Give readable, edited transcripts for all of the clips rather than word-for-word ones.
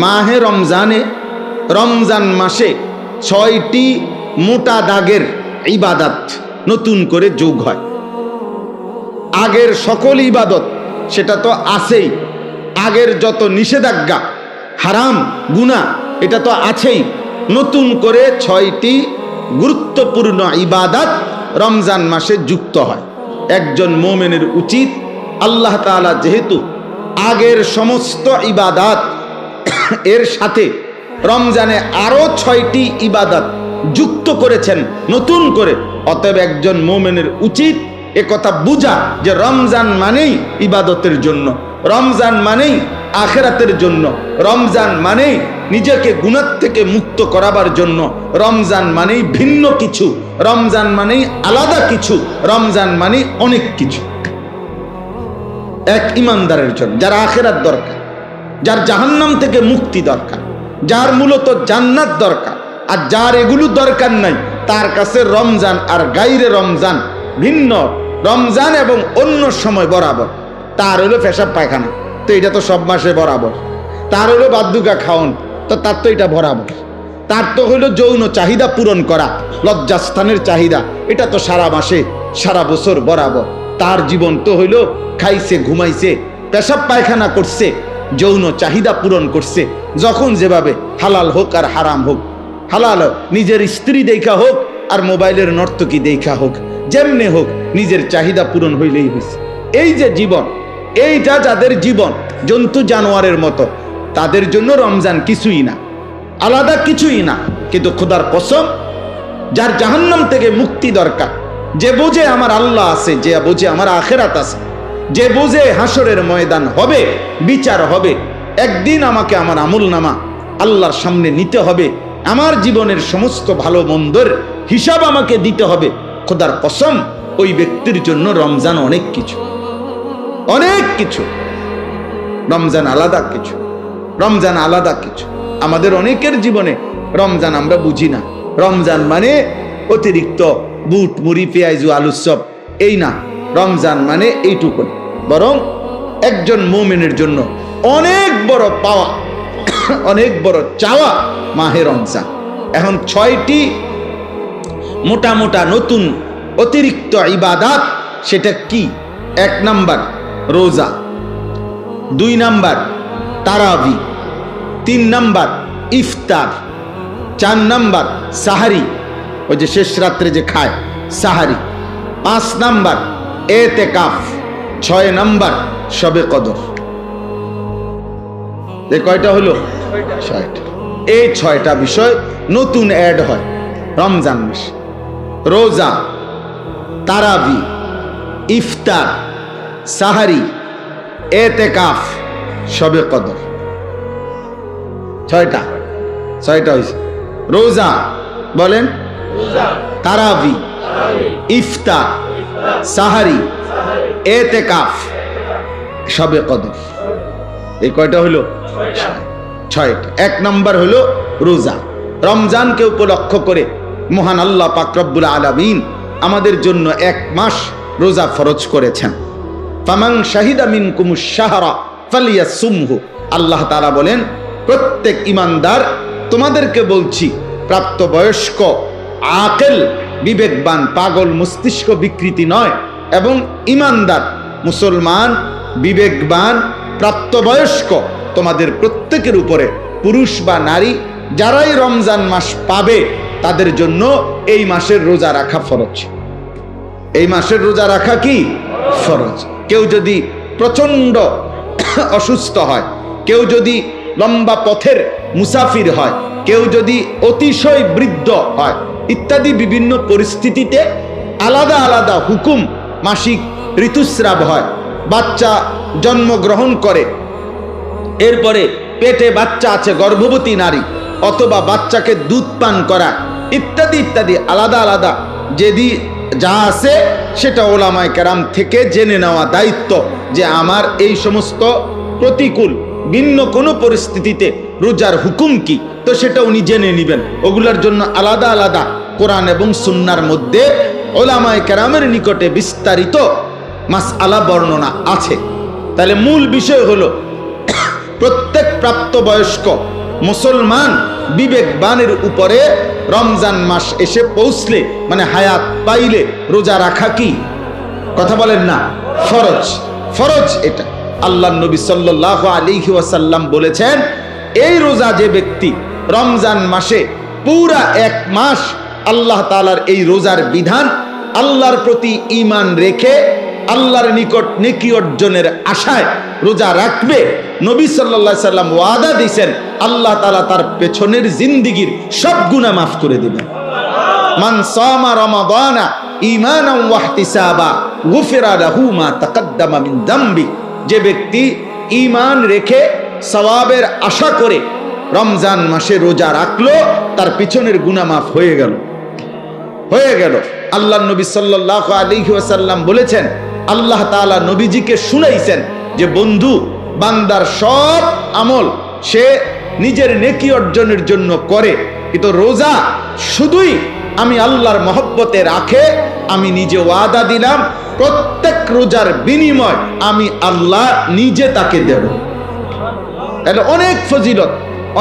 মাহে রমজানে, রমজান মাসে 6টি মোটা দাগের ইবাদত নতুন করে যোগ হয়। আগের সকল ইবাদত সেটা তো আছেই, আগের যত নিষেধাজ্ঞা হারাম গুনাহ এটা তো আছেই, নতুন করে 6টি গুরুত্বপূর্ণ ইবাদত রমজান মাসে যুক্ত হয়। একজন মুমিনের উচিত, আল্লাহ তাআলা যেহেতু আগের সমস্ত ইবাদত এর সাথে রমজানে আরো 6টি ইবাদত যুক্ত করেছেন নতুন করে, অতএব একজন মুমিনের উচিত একথা বুঝা যে রমজান মানেই ইবাদতের জন্য, রমজান মানেই আখিরাতের জন্য, রমজান মানেই নিজেকে গুনাহ থেকে মুক্ত করাবার জন্য, রমজান মানেই ভিন্ন কিছু, রমজান মানেই আলাদা কিছু, রমজান মানেই অনেক কিছু। এক ইমানদারের জন্য, যার আখিরাত দরকার, যার জাহান্নাম থেকে মুক্তি দরকার, যার মূলত জান্নাত দরকার, আর যার এগুলো দরকার নাই, তার কাছে রমজান আর গাইরে রমজান ভিন্ন। রমজান এবং অন্য সময় বরাবর। তার হলো পেশাব পায়খানা, তো এটা তো সব মাসে বরাবর। তার হলো বাদ্যুকা খাওন, তো তার তো এটা বরাবর। তার তো হলো যৌন চাহিদা পূরণ করা, লজ্জাস্থানের চাহিদা, এটা তো সারা মাসে সারা বছর বরাবর। তার জীবন তো হইল খাইছে, ঘুমাইছে, পেশাব পায়খানা করছে, যৌন চাহিদা পূরণ করছে, যখন যেভাবে, হালাল হোক আর হারাম হোক, হালাল নিজের স্ত্রী দেখা হোক আর মোবাইলের নর্তকী দেখা হোক, যেমনে হোক নিজের চাহিদা পূরণ হইলেই হয়েছে। এই যে জীবন, এইটা যাদের জীবন জন্তু জানোয়ারের মতো, তাদের জন্য রমজান কিছুই না, আলাদা কিছুই না। কিন্তু খোদার কসম, যার জাহান্নাম থেকে মুক্তি দরকার, যে বোঝে আমার আল্লাহ আছে, যে বোঝে আমার আখিরাত আছে, যে বোঝে হাসরের ময়দান হবে, বিচার হবে, একদিন আমাকে আমার আমলনামা আল্লাহর সামনে নিতে হবে, আমার জীবনের সমস্ত ভালো মন্দের হিসাব আমাকে দিতে হবে, খোদার কসম ওই ব্যক্তির জন্য রমজান অনেক কিছু, অনেক কিছু। রমজান আলাদা কিছু, রমজান আলাদা কিছু। আমাদের অনেকের জীবনে রমজান আমরা বুঝি না। রমজান মানে অতিরিক্ত বুট মুড়ি পেঁয়াজু আলুর চপ, এই না। রমজান মানে এইটুকু, বরং একজন মুমিনের জন্য অনেক বড় পাওয়া, অনেক বড় চাওয়া মাহে রমজান। এখন 6টি মোটা মোটা নতুন অতিরিক্ত ইবাদত, সেটা কি? 1 নাম্বার রোজা, 2 নাম্বার তারাবি, 3 নাম্বার ইফতার, 4 নাম্বার সাহারি, ওই যে শেষ রাত্রে যে খায় সাহারি, 5 নাম্বার এতেকাফ, 6 নাম্বার শবে কদর। কয়টা হলো? 6টা। এই 6টা বিষয় নতুন অ্যাড হয় রমজান মাসে। রোজা, তারাবি, ইফতার, সাহারি, এতেকাফ, শবে কদর। 6টা হয়েছে। রোজা বলেন, তারাবি, ইফতার, সাহারি, এতেকাফ, শবে কদর। এই কয়টা হলো? 6টা। 1 নাম্বার হলো রোজা। রমজানকে উপলক্ষ করে মহান আল্লাহ পাক রব্বুল আলামিন আমাদের জন্য 1 মাস রোজা ফরজ করেছেন। ফামান শাহিদা মিনকুমুশ শাহরা ফালিয়াসুমহু। আল্লাহ তাআলা বলেন, প্রত্যেক ইমানদার, তোমাদেরকে বলছি, প্রাপ্তবয়স্ক, আকেল, বিবেকবান, পাগল মস্তিষ্ক বিকৃতি নয়, এবং ইমানদার মুসলমান, বিবেকবান, প্রাপ্তবয়স্ক, তোমাদের প্রত্যেকের উপরে, পুরুষ বা নারী, যারাই রমজান মাস পাবে তাদের জন্য এই মাসের রোজা রাখা ফরজ। এই মাসের রোজা রাখা কি ফরজ। কেউ যদি প্রচন্ড অসুস্থ হয়, কেউ যদি লম্বা পথের মুসাফির হয়, কেউ যদি অতিশয় বৃদ্ধ হয়, ইত্যাদি বিভিন্ন পরিস্থিতিতে আলাদা আলাদা হুকুম, মাসিক ঋতুস্রাব হয়, বাচ্চা জন্মগ্রহণ করে, এরপরে পেটে বাচ্চা আছে, গর্ভবতী নারী, অথবা বাচ্চাকে দুধ পান করা, ইত্যাদি ইত্যাদি আলাদা আলাদা যেদি যা আছে সেটা ওলামায়ে কেরাম থেকে জেনে নেওয়া দায়িত্ব, যে আমার এই সমস্ত প্রতিকূল ভিন্ন কোনো পরিস্থিতিতে রোজার হুকুম কি, তো সেটা উনি জেনে নেবেন। ওগুলোর জন্য আলাদা আলাদা কোরআন এবং সুন্নাহর মধ্যে ওলামায়ে কেরামের নিকটে বিস্তারিত মাসআলা বর্ণনা আছে। তাহলে মূল বিষয় হলো প্রত্যেক প্রাপ্তবয়স্ক মুসলমান বিবেকবানের উপরে রমজান মাস এসে পৌঁছলে, মানে হায়াত পাইলে রোজা রাখা কি, কথা বলেন না, ফরজ। ফরজ এটা। আল্লাহ নবী সাল্লাল্লাহু আলাইহি ওয়াসাল্লাম বলেছেন, এই রোজা যে ব্যক্তি রমজান মাসে পুরা এক মাস আল্লাহ তাআলার এই রোজার বিধান, আল্লাহর প্রতি ঈমান রেখে আল্লাহর নিকট নেকি অর্জনের আশায় রোজা রাখবে, নবী সাল্লাল্লাহু আলাইহি সাল্লাম ওয়াদা দিয়েছেন আল্লাহ তাআলা তার পেছনের জিন্দেগীর সব গুনাহ মাফ করে দিবেন। মান সামা রমাদানা ঈমানান ওয়া ইহতিসাবা গুফিরা লাহু মা তাকদ্দামা মিন যামবি। যে ব্যক্তি ঈমান রেখে সওয়াবের আশা করে রমজান মাসে রোজা রাখলো, তার পিছনের গুনাহ মাফ হয়ে গেল, হয়ে গেল। আল্লাহ নবী সাল্লাল্লাহু আলাইহি ওয়াসাল্লাম বলেছেন, আল্লাহ তাআলা নবীজিকে শুনাইছেন যে বন্ধু, বান্দার সব আমল সে নিজের নেকি অর্জনের জন্য করে, কিন্তু রোজা শুধুই আমি আল্লাহর মহব্বতে রাখে। আমি নিজে ওয়াদা দিলাম প্রত্যেক রোজার বিনিময় আমি আল্লাহ নিজে তাকে দেব। তাহলে অনেক ফজিলত,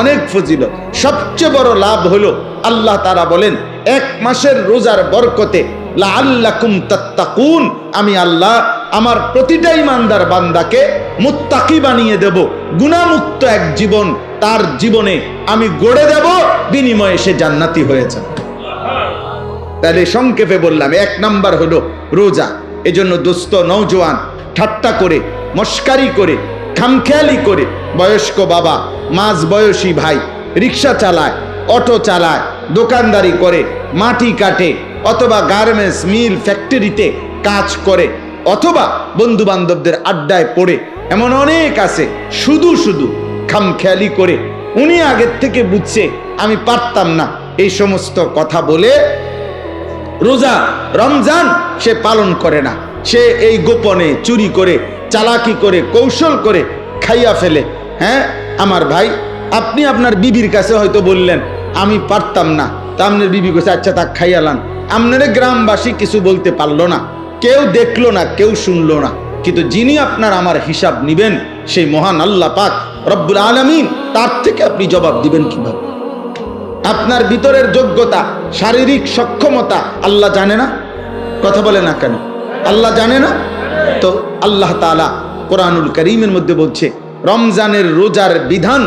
অনেক ফজিলত। সবচেয়ে বড় লাভ হলো আল্লাহ তাআলা বলেন, এক মাসের রোজার বরকতে লাআল্লাকুম তাত্তাকুন, আমি আল্লাহ আমার প্রতিটা ঈমানদার বান্দাকে মুত্তাকি বানিয়ে দেব, গুনাহমুক্ত এক জীবন তার জীবনে আমি গড়ে দেব, বিনিময়ে সে জান্নাতি হয়েছে। তাহলে সংক্ষেপে বললাম, এক নাম্বার হলো রোজা। এজন্য দোস্ত নওজোয়ান ঠাট্টা করে, মস্কারি করে, খামখেয়ালি করে, বয়স্ক বাবা, মাঝ বয়সী ভাই রিক্সা চালায়, অটো চালায়, দোকানদারি করে, মাটি কাটে, অথবা গার্মেন্টস মিল ফ্যাক্টরিতে কাজ করে, অথবা বন্ধু বান্ধবদের আড্ডায় পড়ে, এমন অনেক আছে শুধু শুধু খামখেয়ালি করে। উনি আগের থেকে বুঝছে আমি পারতাম না, এই সমস্ত কথা বলে রোজা রমজান সে পালন করে না। সে এই গোপনে চুরি করে, চালাকি করে, কৌশল করে খাইয়া ফেলে। হ্যাঁ আমার ভাই, আপনি আপনার বিবির কাছে হয়তো বললেন আমি পারতাম না, তা আপনার বিবি কাছে আচ্ছা তা খাইয়ালান, আপনার গ্রামবাসী কিছু বলতে পারলো না, কেউ দেখলো না, কেউ শুনলো না, কিন্তু যিনি আপনার আমার হিসাব নিবেন সেই মহান আল্লাহ পাক রব্বুল আলামিন, তার থেকে আপনি জবাব দিবেন কিভাবে? আপনার ভিতরের যোগ্যতা, শারীরিক সক্ষমতা আল্লাহ জানে না? কথা বলে না কেন? আল্লাহ জানে না? তো আল্লাহ তাআলা কোরআনুল কারীমের মধ্যে বলছে, রমজানের রোজার বিধান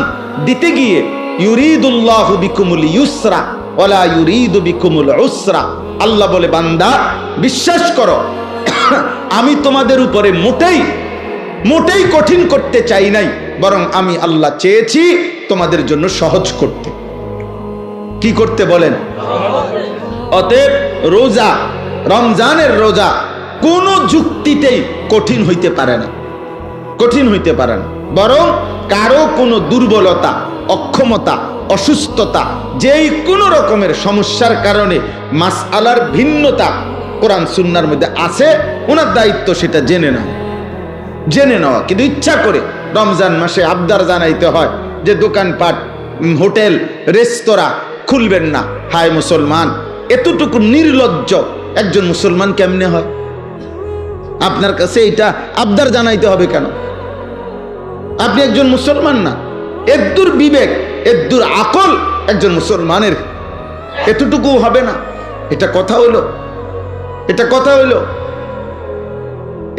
দিতে গিয়ে ইউরিদুল্লাহু বিকুমুল ইউসরা ওয়ালা ইউরিদু বিকুমুল উসরা। আল্লাহ বলে, বান্দা বিশ্বাস করো, আমি তোমাদের উপরে মোটেই কঠিন করতে চাই নাই, বরং আমি আল্লাহ চেয়েছি তোমাদের জন্য সহজ করতে। কি করতে বলেন? অতএব রোজা, রমজানের রোজা কোনো যুক্তিতেই কঠিন হইতে পারে না, কঠিন হইতে পারে না, বরং কারো কোনো দুর্বলতা, অক্ষমতা, অসুস্থতা, যেই কোনো রকমের সমস্যার কারণে মাসআলার ভিন্নতা কোরআন সুন্নাহর মধ্যে আছে, ওনার দায়িত্ব সেটা জেনে নেওয়া। কিন্তু ইচ্ছা করে রমজান মাসে আবদার জানাইতে হয় যে দোকানপাট, হোটেল, রেস্তোরাঁ খুলবেন না। হায় মুসলমান, এতটুকু নির্লজ্জ একজন মুসলমান কেমনে হয়? আপনার কাছে এটা আবদার জানাইতে হবে কেন? আপনি একজন মুসলমান না? এদ্দুর বিবেক, এদ্দুর আকল একজন মুসলমানের এতটুকু হবে না? এটা কথা হইলো? এটা কথা হইলো?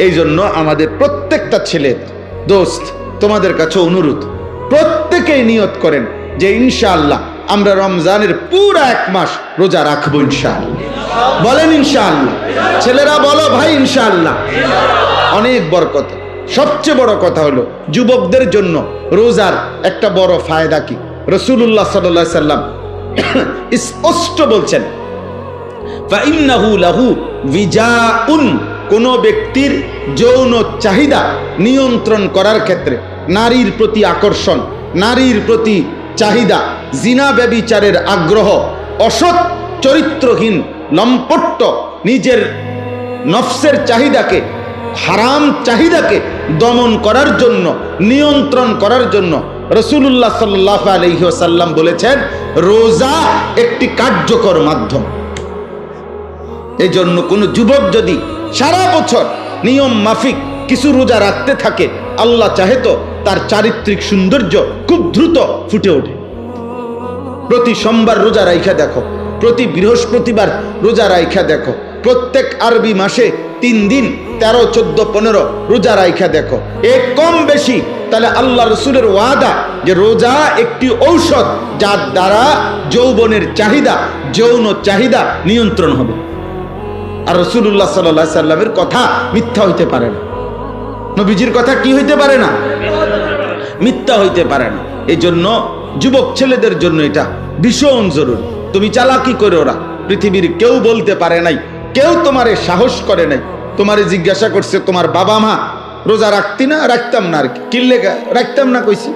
এই জন্য আমাদের প্রত্যেকটা ছেলে, দোস্ত, তোমাদের কাছে অনুরোধ, প্রত্যেকেই নিয়ত করেন যে ইনশাআল্লাহ আমরা রমজানের পুরা এক মাস রোজা রাখবো ইনশাআল্লাহ। বলেন ইনশাআল্লাহ। ছেলেরা বলো ভাই ইনশাআল্লাহ। অনেক বড় কথা। সবচেয়ে বড় কথা হলো যুবকদের জন্য রোজার একটা বড় ফায়দা কি? রাসূলুল্লাহ সাল্লাল্লাহু আলাইহি সাল্লাম স্পষ্ট বলছেন, ফাইন্নাহু লাহু বিজাউন, কোন ব্যক্তির যৌন চাহিদা নিয়ন্ত্রণ করার ক্ষেত্রে, নারীর প্রতি আকর্ষণ, নারীর প্রতি চাহিদা, জিনা ব্যভিচারের আগ্রহ, অসৎ চরিত্রহীন লম্পট্য, নিজের নফসের চাহিদাকে, হারাম চাহিদাকে দমন করার জন্য, নিয়ন্ত্রণ করার জন্য রাসূলুল্লাহ সাল্লাল্লাহু আলাইহি ওয়াসাল্লাম বলেছেন রোজা একটি কার্যকর মাধ্যম। এই জন্য কোনো যুবক যদি সারা বছর নিয়ম মাফিক কিছু রোজা রাখতে থাকে, আল্লাহ চাহে তো তার চারিত্রিক সৌন্দর্য খুব দ্রুত ফুটে ওঠে। প্রতি সোমবার রোজা রাইখা দেখো, প্রতি বৃহস্পতিবার রোজা রাইখা দেখো, প্রত্যেক আরবি মাসে 3 দিন 13, 14, 15 রোজা রাইখা দেখো। এ কম বেশি তাহলে আল্লাহ রসুলের ওয়াদা যে রোজা একটি ঔষধ যার দ্বারা যৌবনের চাহিদা, যৌন চাহিদা নিয়ন্ত্রণ হবে। আর রাসূলুল্লাহ সাল্লাল্লাহু আলাইহি সাল্লামের কথা মিথ্যা হইতে পারে না, নবীজির কথা কি হইতে পারে না, মিথ্যা হইতে পারে না। এই জন্য যুবক ছেলেদের জন্য এটা ভীষণ জরুরি। তুমি চালাকি করে, ওরা পৃথিবীর কেউ বলতে পারে নাই, কেউ তোমারে সাহস করে নাই। তোমারে জিজ্ঞাসা করছে তোমার বাবা মা রোজা রাখতি না? রাখতাম না। আর কি কিল্লে রাখতাম না কইছি,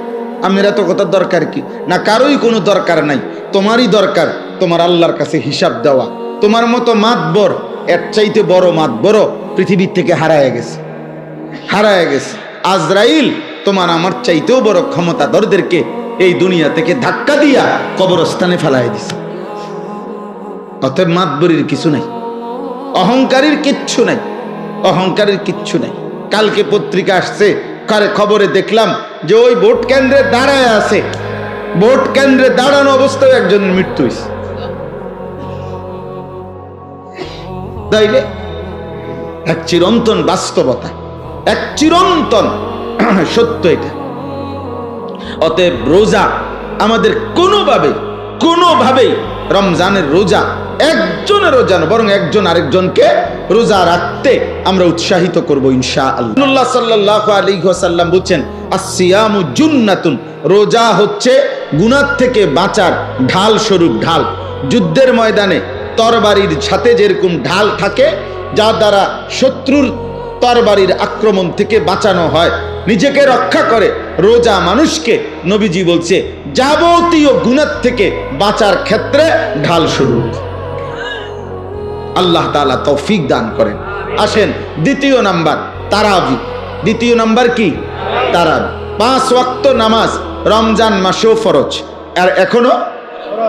আমের এত কথা দরকার কি? না, কারোই কোনো দরকার নাই, তোমারই দরকার তোমার আল্লাহর কাছে হিসাব দেওয়া। তোমার মতো মাতবর, এর চাইতে বড় মাতবর পৃথিবীর থেকে হারায় গেছে, হারায় গেছে। আজরাইল তোমার আমার চাইতেও বড় ক্ষমতাধরদেরকে এই দুনিয়া থেকে ধাক্কা দিয়া কবরস্থানে ফেলায় দিছে। অতএব মাতবরির কিছু নাই, অহংকারীর কিচ্ছু নাই, অহংকারের কিচ্ছু নাই। কালকে পত্রিকা আসছে, খবরে দেখলাম যে ওই ভোট কেন্দ্রে দাঁড়ায় আছে, ভোট কেন্দ্রে দাঁড়ানো অবস্থায় একজনের মৃত্যু হয়েছে। তাইলে এক চিরন্তন বাস্তবতা, এক চিরন্তন সত্য এটা। অতএব রোজা আমাদের কোনোভাবেই রমজানের রোজা একজনের রোজা না, বরং একজন আরেকজনকে রোজা রাখতে আমরা উৎসাহিত করব ইনশাআল্লাহ। সাল্লাল্লাহু আলাইহি ওয়াসাল্লাম বলেন, আসসিয়ামু জুন্নাতুন, রোজা হচ্ছে গুনাহ থেকে বাঁচার ঢাল স্বরূপ ঢাল। যুদ্ধের ময়দানে তরবারির সাথে যেরকম ঢাল থাকে, যা দ্বারা শত্রুর তরবারির আক্রমণ থেকে বাঁচানো হয়, নিজেকে রক্ষা করে, রোজা মানুষকে নবীজি বলছে যাবতীয় গুনাহ থেকে বাঁচার ক্ষেত্রে ঢাল স্বরূপ। আল্লাহ তাআলা তৌফিক দান করেন। আসেন দ্বিতীয় নাম্বার, তারাবি। দ্বিতীয় নাম্বার কি? তারাবি। 5 ওয়াক্ত নামাজ রমজান মাসেও ফরজ, আর এখনো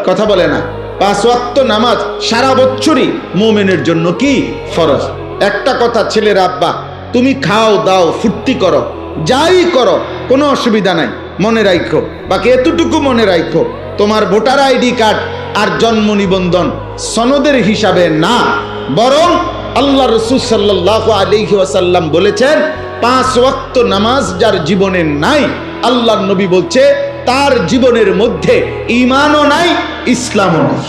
কথা বলে না। 5 ওয়াক্ত নামাজ সারা বছরই মুমিনের জন্য কি ফরজ। একটা কথা, ছেলের আব্বা, তুমি খাও দাও ফুর্তি করো, যাই করো, কোনো অসুবিধা নাই, মনে রাখো, বাকি এতটুকু মনে রাখো, তোমার ভোটার আইডি কার্ড আর জন্ম নিবন্ধন সনদের হিসাবে না, বরং আল্লাহ রাসূল সাল্লাল্লাহু আলাইহি ওয়াসাল্লাম বলেছেন 5 ওয়াক্ত নামাজ যার জীবনে নাই, আল্লাহর নবী বলছে তার জীবনের মধ্যে ঈমানও নাই, ইসলামও নাই।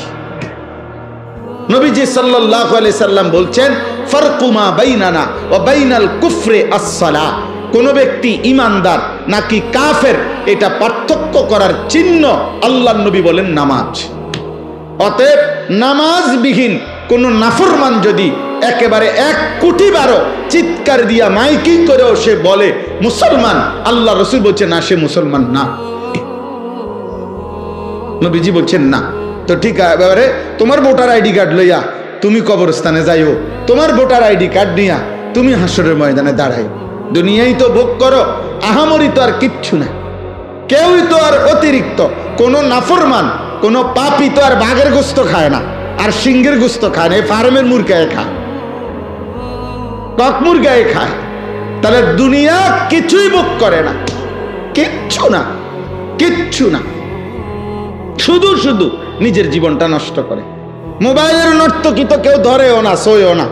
নবীজি সাল্লাল্লাহু আলাইহি সাল্লাম বলছেন, ফারকু মা বাইনানা ওয়া বাইনাল কুফরি আস-সালাহ। কোন ব্যক্তি ইমানদার নাকি কাফের, এটা পার্থক্য করার চিহ্ন আল্লাহর নবী বলেন নামাজ। অতএব নামাজবিহীন কোন নাফরমান যদি একেবারে 1 কোটি বারো চিৎকার দিয়া মাইকিং করেও সে বলে মুসলমান, আল্লাহ রাসূল বলছেন না, সে মুসলমান না। নবীজি বলছেন না। তো ঠিক এবারে তোমার ভোটার আইডি কার্ড লইয়া তুমি কবরস্থানে যাইও, তোমার ভোটার আইডি কার্ড নিয়া তুমি হাসরের ময়দানে দাঁড়াই। দুনিয়ায় তো ভোগ করো, আহামরি তো আর কিচ্ছু না, কেউই তো আর অতিরিক্ত, কোন নাফরমান কোন পাপী তো আর বাঘের গোস্ত খায় না, আর সিংহের গোস্ত খায় না, এই ফার্মের মুরগায় খায়, কক মুরগায় খায়। তাহলে দুনিয়া কিছুই ভোগ করে না, কিচ্ছু না, কিচ্ছু না, শুধু শুধু নিজের জীবনটা নষ্ট করে। মোবাইলের নর্তকী তো কেউ ধরেও না, সইও না,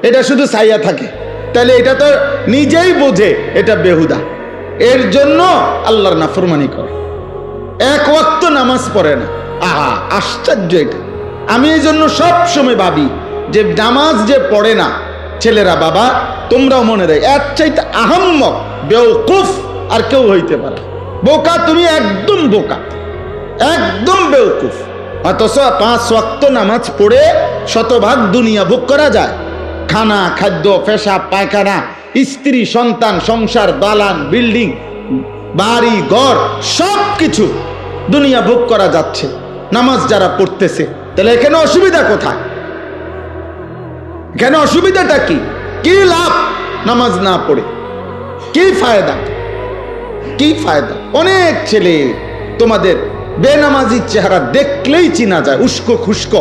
এটা শুধু চাইয়া থাকে। তাহলে এটা তো নিজেই বোঝে এটা বেহুদা, এর জন্য আল্লাহর নাফরমানি করে, 1 ওয়াক্ত নামাজ পড়ে না। আহা, আশ্চর্য এটা। আমি এই জন্য সব সময় ভাবি যে নামাজ যে পড়ে না ছেলেরা, বাবা তোমরাও মনে রাখ, এর চাইতে আহাম্মক বেওকুফ আর কেউ হইতে পারে। বোকা তুমি, একদম বোকা, একদম বেওকুফ। অথচ 5 ওয়াক্ত নামাজ পড়ে শতভাগ দুনিয়া ভোগ করা যায়। খানা, খাদ্য, পেশাব, পায়খানা, স্ত্রী, সন্তান, সংসার, দালান, বিল্ডিং, বাড়ি, ঘর, সব কিছু দুনিয়া ভোগ করা যাচ্ছে নামাজ যারা পড়তেছে। তাহলে এখানে অসুবিধা কোথায়? এখানে অসুবিধাটা কি? কি লাভ নামাজ না পড়ে? কি ফায়দা? কি ফায়দা? অনেক ছেলে তোমাদের বেনামাজির চেহারা দেখলেই চিনা যায়, উস্কো খুস্কো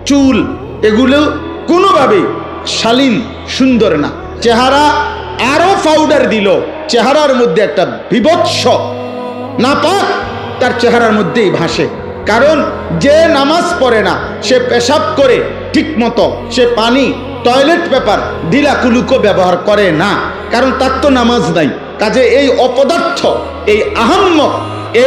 চুল, এগুলো কোনোভাবেই শালীন সুন্দর না। চেহারা আরো পাউডার দিল, চেহারার মধ্যে একটা বিভৎস নাপাক তার চেহারার মধ্যেই ভাসে। কারণ যে নামাজ পড়ে না, সে পেশাব করে ঠিক মতো, সে পানি, টয়লেট পেপার, ঢিলা কুলুকো ব্যবহার করে না, কারণ তার তো নামাজ নাই। কাজে এই অপদার্থ, এই আহাম্মক,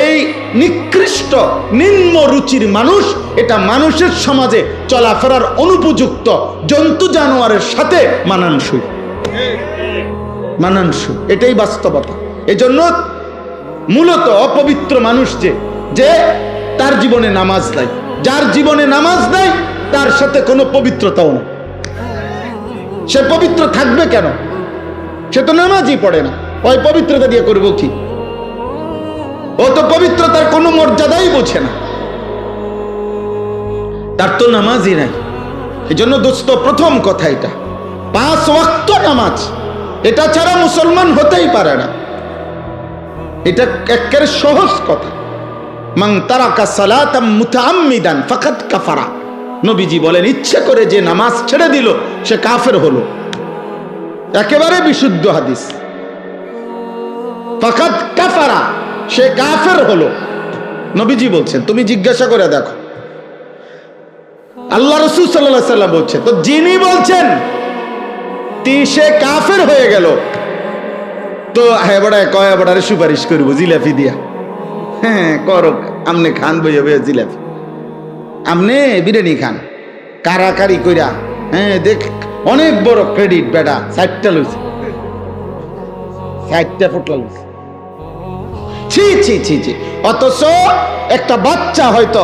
এই নিকৃষ্ট নিম্ন রুচির মানুষ, এটা মানুষের সমাজে চলাফেরার অনুপযুক্ত, জন্তু জানোয়ারের সাথে মানানসই, মানানসই, এটাই বাস্তবতা। এজন্য মূলত অপবিত্র মানুষ যে তার জীবনে নামাজ নাই, যার জীবনে নামাজ নাই তার সাথে কোনো পবিত্রতাও না। সে পবিত্র থাকবে কেন? সে তো নামাজই পড়ে না, ওই পবিত্রতা দিয়ে করবো কি? ও তো পবিত্রতার কোনো মর্যাদাই বোঝে না, তার তো নামাজই নাই। এই জন্য দোস্ত, প্রথম কথা এটা, 5 ওয়াক্ত নামাজ, এটা ছাড়া মুসলমান হতেই পারে না। এটা একেবারে সহজ কথা। মান তারাকা সালাতাম মুতাআম্মিদান ফাকাদ কাফারা, নবীজি বলেন, ইচ্ছে করে যে নামাজ ছেড়ে দিল সে কাফের হলো। একেবারে বিশুদ্ধ হাদিস, ফাকাদ কাফারা, সে কাফের হলো। নবীজি বলছেন, তুমি জিজ্ঞাসা করে দেখো, আল্লাহ রাসূল সাল্লাল্লাহু আলাইহি সাল্লাম বলছেন, তো যিনি বলছেন সে কাফের হয়ে গেল, তো হ্যাঁ বড় কয় বড়ারে সুপারিশ করবো জিলাপি দিয়া? হ্যাঁ করো, আমনে খান বইয়া বইয়া জিলাপি, আমনে বিরিয়ানি খান কারাকারি কইরা, হ্যাঁ দেখ অনেক বড় ক্রেডিট বেটা, 60টা লইছে, 60টা ফুটলা লইছে, ছি ছি ছি ছি। অথচ একটা বাচ্চা হয়তো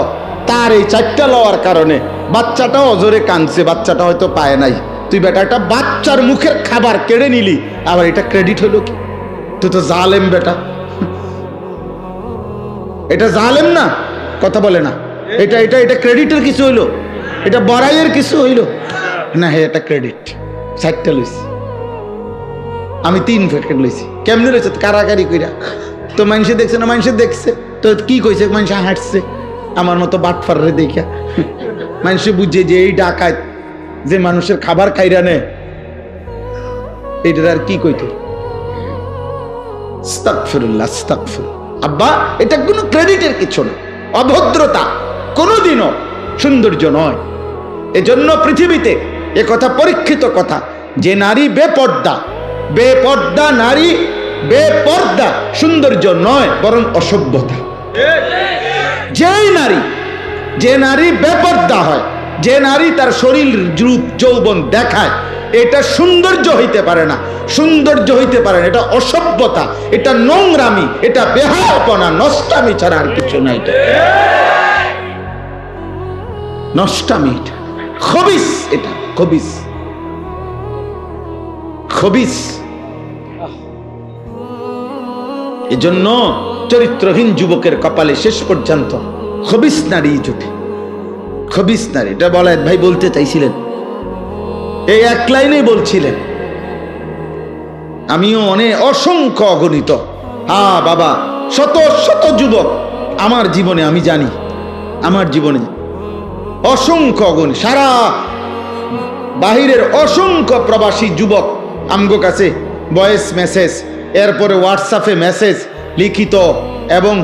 তার এই 4টা লওয়ার কারণে বাচ্চাটাও অজরে কাঁদছে, বাচ্চাটা হয়তো পায় নাই। তুই বেটা একটা বাচ্চার মুখের খাবার কেড়ে নিলি, আবার এটা ক্রেডিট হলো কি? তুই তো জালেম বেটা, এটা জালেম না? কথা বলে না, এটা এটা এটা ক্রেডিটের কিছু হইলো? এটা বড়াইয়ের কিছু হইলো না? হ্যাঁ এটা ক্রেডিট। 60টা লইছি, আমি 3 প্যাকেট লইছি। কেমনে লইছে? কারাকারি কইরা। তো মানুষে দেখছে না? মানুষে দেখছে তো কি কইছে? মানুষে হাঁটছে আমার মতো বাটফারে দেখা। মানুষে বুঝে যে এই ডাকাত যে মানুষের খাবার খাইরা নেয়, এটার আর কি কইতো? আস্তাগফিরুল্লাহ, আস্তাগফিরুল্লাহ। আব্বা, এটা কোনো ক্রেডিটের কিছু না, অভদ্রতা কোনোদিনও সৌন্দর্য নয়। এজন্য পৃথিবীতে এ কথা পরীক্ষিত কথা, যে নারী বেপর্দা, বেপর্দা নারী, বেপর্দা সৌন্দর্য নয়, বরং অসভ্যতা। যে নারী বেপর্দা হয়, যে নারী তার শরীর রূপ যৌবন দেখায়, এটা সৌন্দর্য হইতে পারে না, সৌন্দর্য হইতে পারে না, এটা অসভ্যতা, এটা নোংরামি, এটা বেহায়াপনা, নষ্টামি ছাড়া আর কিছু নাই। এটা নষ্টামি, এটা খবিস, এটা খবিস, খবিস। এজন্য চরিত্রহীন যুবকের কপালে শেষ পর্যন্ত খবিস নারী জুটে, খবিস নারী। এটা বলায়েত ভাই বলতে চাইছিলেন, এই এক লাইনে বলছিলেন। আমিও অসংখ্য অগণিত, হ্যাঁ বাবা, শত শত যুবক আমার জীবনে, আমি জানি আমার জীবনে অসংখ্য অগণিত, সারা বাহিরের অসংখ্য প্রবাসী যুবক আমগো কাছে ভয়েস মেসেজ, এরপরে হোয়াটসঅ্যাপে মেসেজ, লিখিত এবং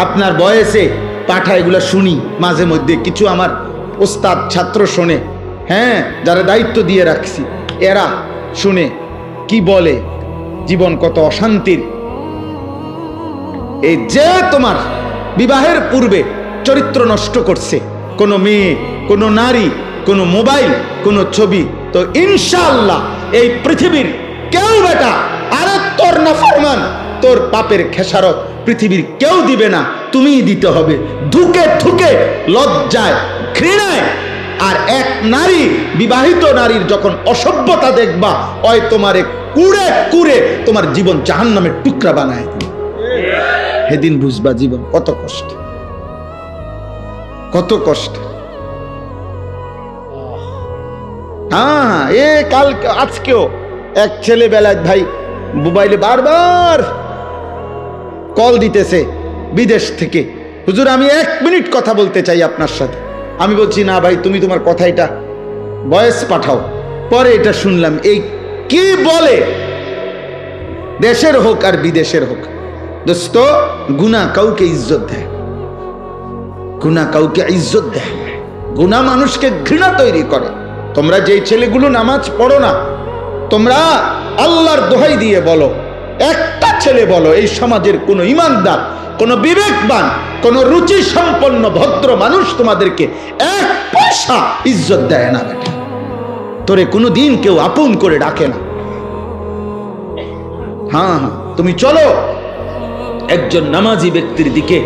আপনার ভয়েসে পাঠায়, এগুলো শুনি মাঝে মধ্যে। কিছু আমার ওস্তাদ ছাত্র শোনে, হ্যাঁ যারা দায়িত্ব দিয়ে রাখছি, এরা শুনে কি বলে, জীবন কত অশান্তির। এই যে তোমার বিবাহের পূর্বে চরিত্র নষ্ট করছে কোনো মেয়ে, কোনো নারী, কোনো মোবাইল, কোনো ছবি, তো ইনশাআল্লাহ এই পৃথিবীর কেউ বেটা, আরে তোর নাফরমান, তোর পাপের খেসারত পৃথিবীর কেউ দিবে না, তুমিই দিতে হবে, ধুকে ধুকে, লজ্জায়, ঘৃণায়। আর এক নারী, বিবাহিত নারীর যখন অসভ্যতা দেখবা, ওই তোমারে কুড়ে কুড়ে তোমার জীবন জাহান্নামের টুকরা বানায় দিবে। সেদিন বুঝবা জীবন কত কষ্ট, কত কষ্ট। হ্যাঁ, কাল আজকেও এক ছেলে বেলায় ভাই মোবাইলে বারবার কল দিতেছে বিদেশ থেকে, হুজুর আমি 1 মিনিট কথা বলতে চাই আপনার সাথে। আমি বলছি না ভাই, তুমি তোমার কথা এটা ভয়েস পাঠাও। পরে এটা শুনলাম, এই কি বলে দেশের হোক আর বিদেশের হোক। দোস্ত, গুনাহ কাউকে ইজ্জত দেয়, গুনাহ কাউকে ইজ্জত দেয়, গুনাহ মানুষকে ঘৃণা তৈরি করে। তোমরা যেই ছেলেগুলো নামাজ পড়ো না, তোমরা আল্লাহর দোহাই দিয়ে বলো, একটা ছেলে বলো এই সমাজের কোন ইমানদার, কোন বিবেকবান, কোন রুচি সম্পন্ন ভদ্র মানুষ তোমাদেরকে এক পয়সা ইজ্জত দেয় না। বেটা, তোরে কোনোদিন কেউ আপন করে ডাকে না। হ্যাঁ, তুমি চলো একজন নামাজি ব্যক্তির দিকে।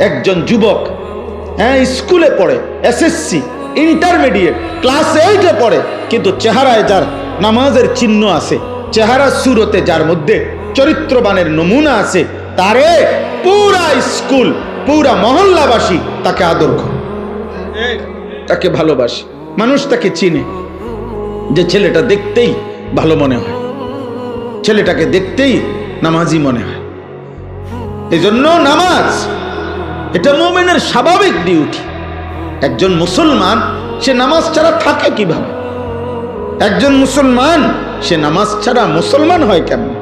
একজন যুবক, হ্যাঁ, স্কুলে পড়ে, এসএসসি, ইন্টারমিডিয়েট, ক্লাস 8-এ পড়ে, কিন্তু চেহারায় যার নামাজের চিহ্ন আছে, চেহারা সুরতে যার মধ্যে চরিত্রবানের নমুনা আছে, তারে পুরা স্কুল, পুরা মহল্লাবাসী তাকে আদর করে, তাকে ভালোবাসে। মানুষ তাকে চিনে, যে ছেলেটা দেখতেই ভালো মনে হয়, ছেলেটাকে দেখতেই নামাজি মনে হয়। এই জন্য নামাজ এটা মুমিনের স্বাভাবিক ডিউটি। একজন মুসলমান সে নামাজ ছাড়া থাকে কিভাবে? একজন মুসলমান সে নামাজ ছাড়া মুসলমান হয় কেমন?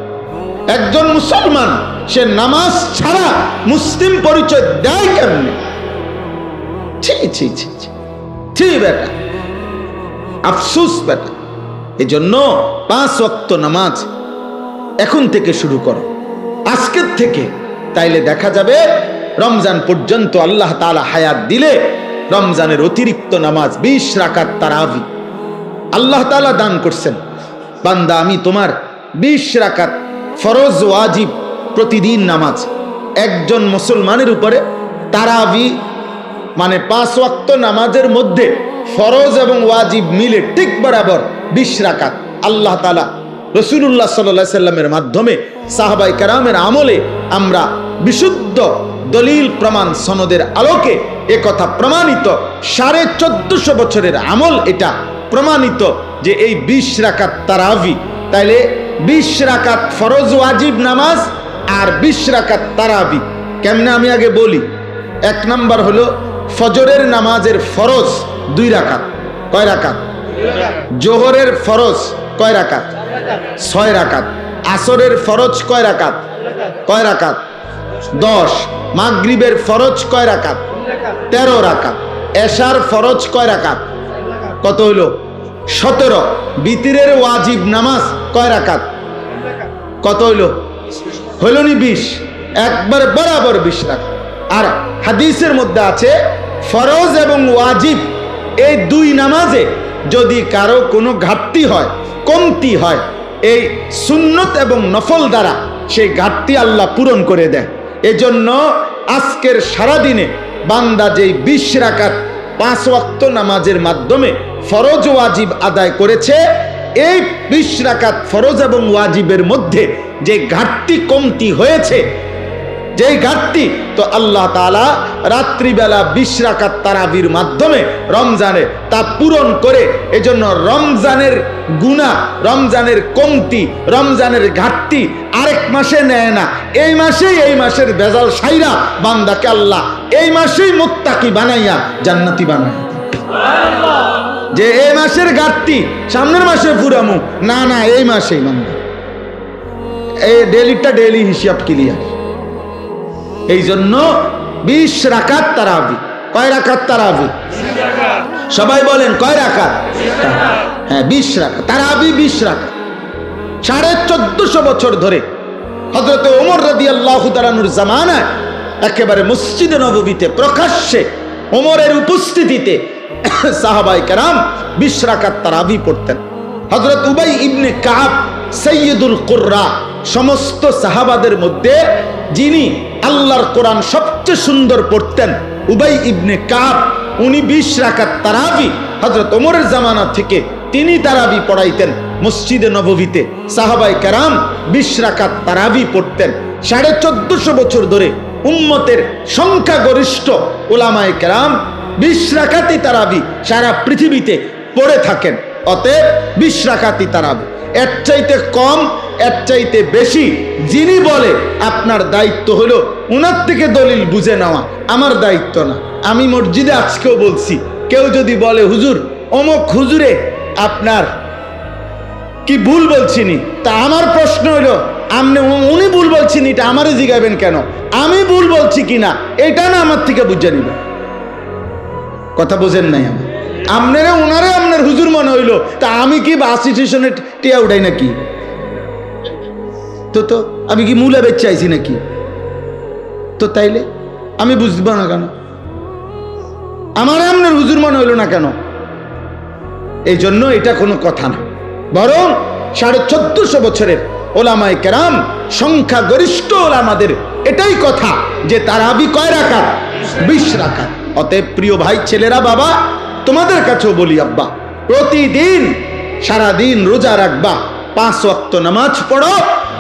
একজন মুসলমান সে নামাজ ছাড়া মুসলিম পরিচয় দেয় কেমনে? ছি ছি ছি ছি বেটা, আফসোস বেটা। এই জন্য 5 ওয়াক্ত নামাজ এখন থেকে শুরু করো, আজকের থেকে। তাইলে দেখা যাবে রমজান পর্যন্ত আল্লাহ তাআলা হায়াত দিলে রমজানের অতিরিক্ত নামাজ 20 রাকাত তারাবি আল্লাহ তাআলা দান করছেন। বান্দা, আমি তোমার 20 রাকাত ফরজ ওয়াজিব প্রতিদিন নামাজ একজন মুসলমানের উপরে তারাবি, মানে 5 ওয়াক্ত নামাজের মধ্যে ফরজ এবং ওয়াজিব মিলে ঠিক বরাবর 20 রাকাত আল্লাহ তাআলা রাসূলুল্লাহ সাল্লাল্লাহু আলাইহি সাল্লামের মাধ্যমে সাহাবায়ে কেরামের আমলে আমরা বিশুদ্ধ দলিল প্রমাণ সনদের আলোকে একথা প্রমাণিত। 1450 বছরের আমল এটা প্রমাণিত যে এই 20 রাকাত তারাবি। তাইলে 20 রাকাত ফরজ ওয়াজিব নামাজ আর 20 রাকাত তারাবি কেমনে আমি আগে বলি। 1 নাম্বার হলো ফজরের নামাজের ফরজ 2 রাকাত। কয় রাকাত? জোহরের ফরজ কয় রাকাত? 6 রাকাত। আসরের ফরজ কয় রাকাত? কয় রাকাত? 10। মাগরিবের ফরজ কয় রাকাত? 13 রাকাত। এশার ফরজ কয় রাকাত? কত হইল? 17। বিতিরের ওয়াজিব নামাজ কয় রাকাত? কত হইল? হইল নি 20? একবার বরাবর 20 রাকাত। আর হাদিসের মধ্যে আছে ফরজ এবং ওয়াজিব এই 2 নামাজে যদি কারো কোনো ঘাটতি হয়, কমতি হয়, এই সুন্নত এবং নফল দ্বারা সেই ঘাটতি আল্লাহ পূরণ করে দেয়। এজন্য আজকের সারাদিনে বান্দা যেই 20 রাকাত 5 ওয়াক্ত নামাজের মাধ্যমে ফরজ ওয়াজিব আদায় করেছে, এই 20 রাকাত ফরজ এবং ওয়াজিবের মধ্যে যে ঘাটতি কমতি হয়েছে, যেই ঘাটতি, তো আল্লাহ তাআলা রাত্রিবেলা 20 রাকাত তারাবির মাধ্যমে রমজানে তা পূরণ করে। এজন্য রমজানের গুনাহ, রমজানের কমতি, রমজানের ঘাটতি আরেক মাসে নেয় না, এই মাসেই, এই মাসের ভেজাল সাইরা বান্দাকে আল্লাহ এই মাসেই মুত্তাকি বানাইয়া জান্নাতি বানায়। যে এই মাসের ঘাটতি সামনের মাসে পুরামু না, না, এই মাসেই বান্দা এই ডেলি হিসাব ক্লিয়ার। এই জন্য 20 রাকাত তারাবি। কয় রাকাত তারাবি? সবাই বলেন কয় রাকাত? হ্যাঁ, 20 রাকাত তারাবি। 20 রাকাত 1450 বছর ধরে হযরত ওমর রাদিয়াল্লাহু তাআলা আনহুর জামানায় একেবারে মসজিদে নববীতে প্রকাশ্যে ওমরের উপস্থিতিতে সাহাবায়ে কেরাম 20 রাকাত তারাবি পড়তেন। হযরত উবাই ইবনে কাব সাইয়্যিদুল কুররা, সমস্ত সাহাবাদের মধ্যে যিনি আল্লাহর কোরআন সবচেয়ে সুন্দর পড়তেন, উবাই ইবনে কাব, উনি 20 রাকাত তারাবি হযরত ওমরের জামানা থেকে তিনি তারাবি পড়াইতেন মসজিদে নববীতে। সাহাবায়ে কেরাম 20 রাকাত তারাবি পড়তেন। 1450 বছর ধরে উম্মতের সংখ্যাগরিষ্ঠ উলামায়ে কেরাম 20 রাকাতই তারাবি সারা পৃথিবীতে পড়ে থাকেন। অতএব 20 রাকাতই তারাবি। এর চাইতে কম, এর চাইতে বেশি যিনি বলে, আপনার দায়িত্ব হলো উনার থেকে দলিল বুঝে নেওয়া, আমার দায়িত্ব না। আমি মসজিদে আজকেও বলছি, কেউ যদি বলে হুজুর অমুক হুজুরে আপনার কি ভুল বলছিনি, তা আমার প্রশ্ন হলো আপনি উনি ভুল বলছেন এটা আমারে জিগাবেন কেন, আমি ভুল বলছি কিনা এটা না আমার থেকে বুঝে নিবেন। কথা বোঝেন নাই? আপনারা ওনারে আপনার হুজুর মনে হইলো, তা আমি কি বাস স্টেশনে টিয়া উঠাই নাকি? তো আমি কি মূলা বেচ চাইছি নাকি? তো তাইলে আমি বুঝব না কেন? আমারে আপনার হুজুর মনে হইলো না কেন? এই জন্য এটা কোনো কথা না, বরং 1450 বছরের ওলামায়ে কেরাম, সংখ্যাগরিষ্ঠ ওলামাদের এটাই কথা যে তারাবি কয় রাকাত? 20 রাকাত। অতএব প্রিয় ভাই, ছেলেরা, বাবা, তোমাদের কাছেও বলি, আব্বা, প্রতিদিন সারাদিন রোজা রাখবা, 5 ওয়াক্ত নামাজ পড়ো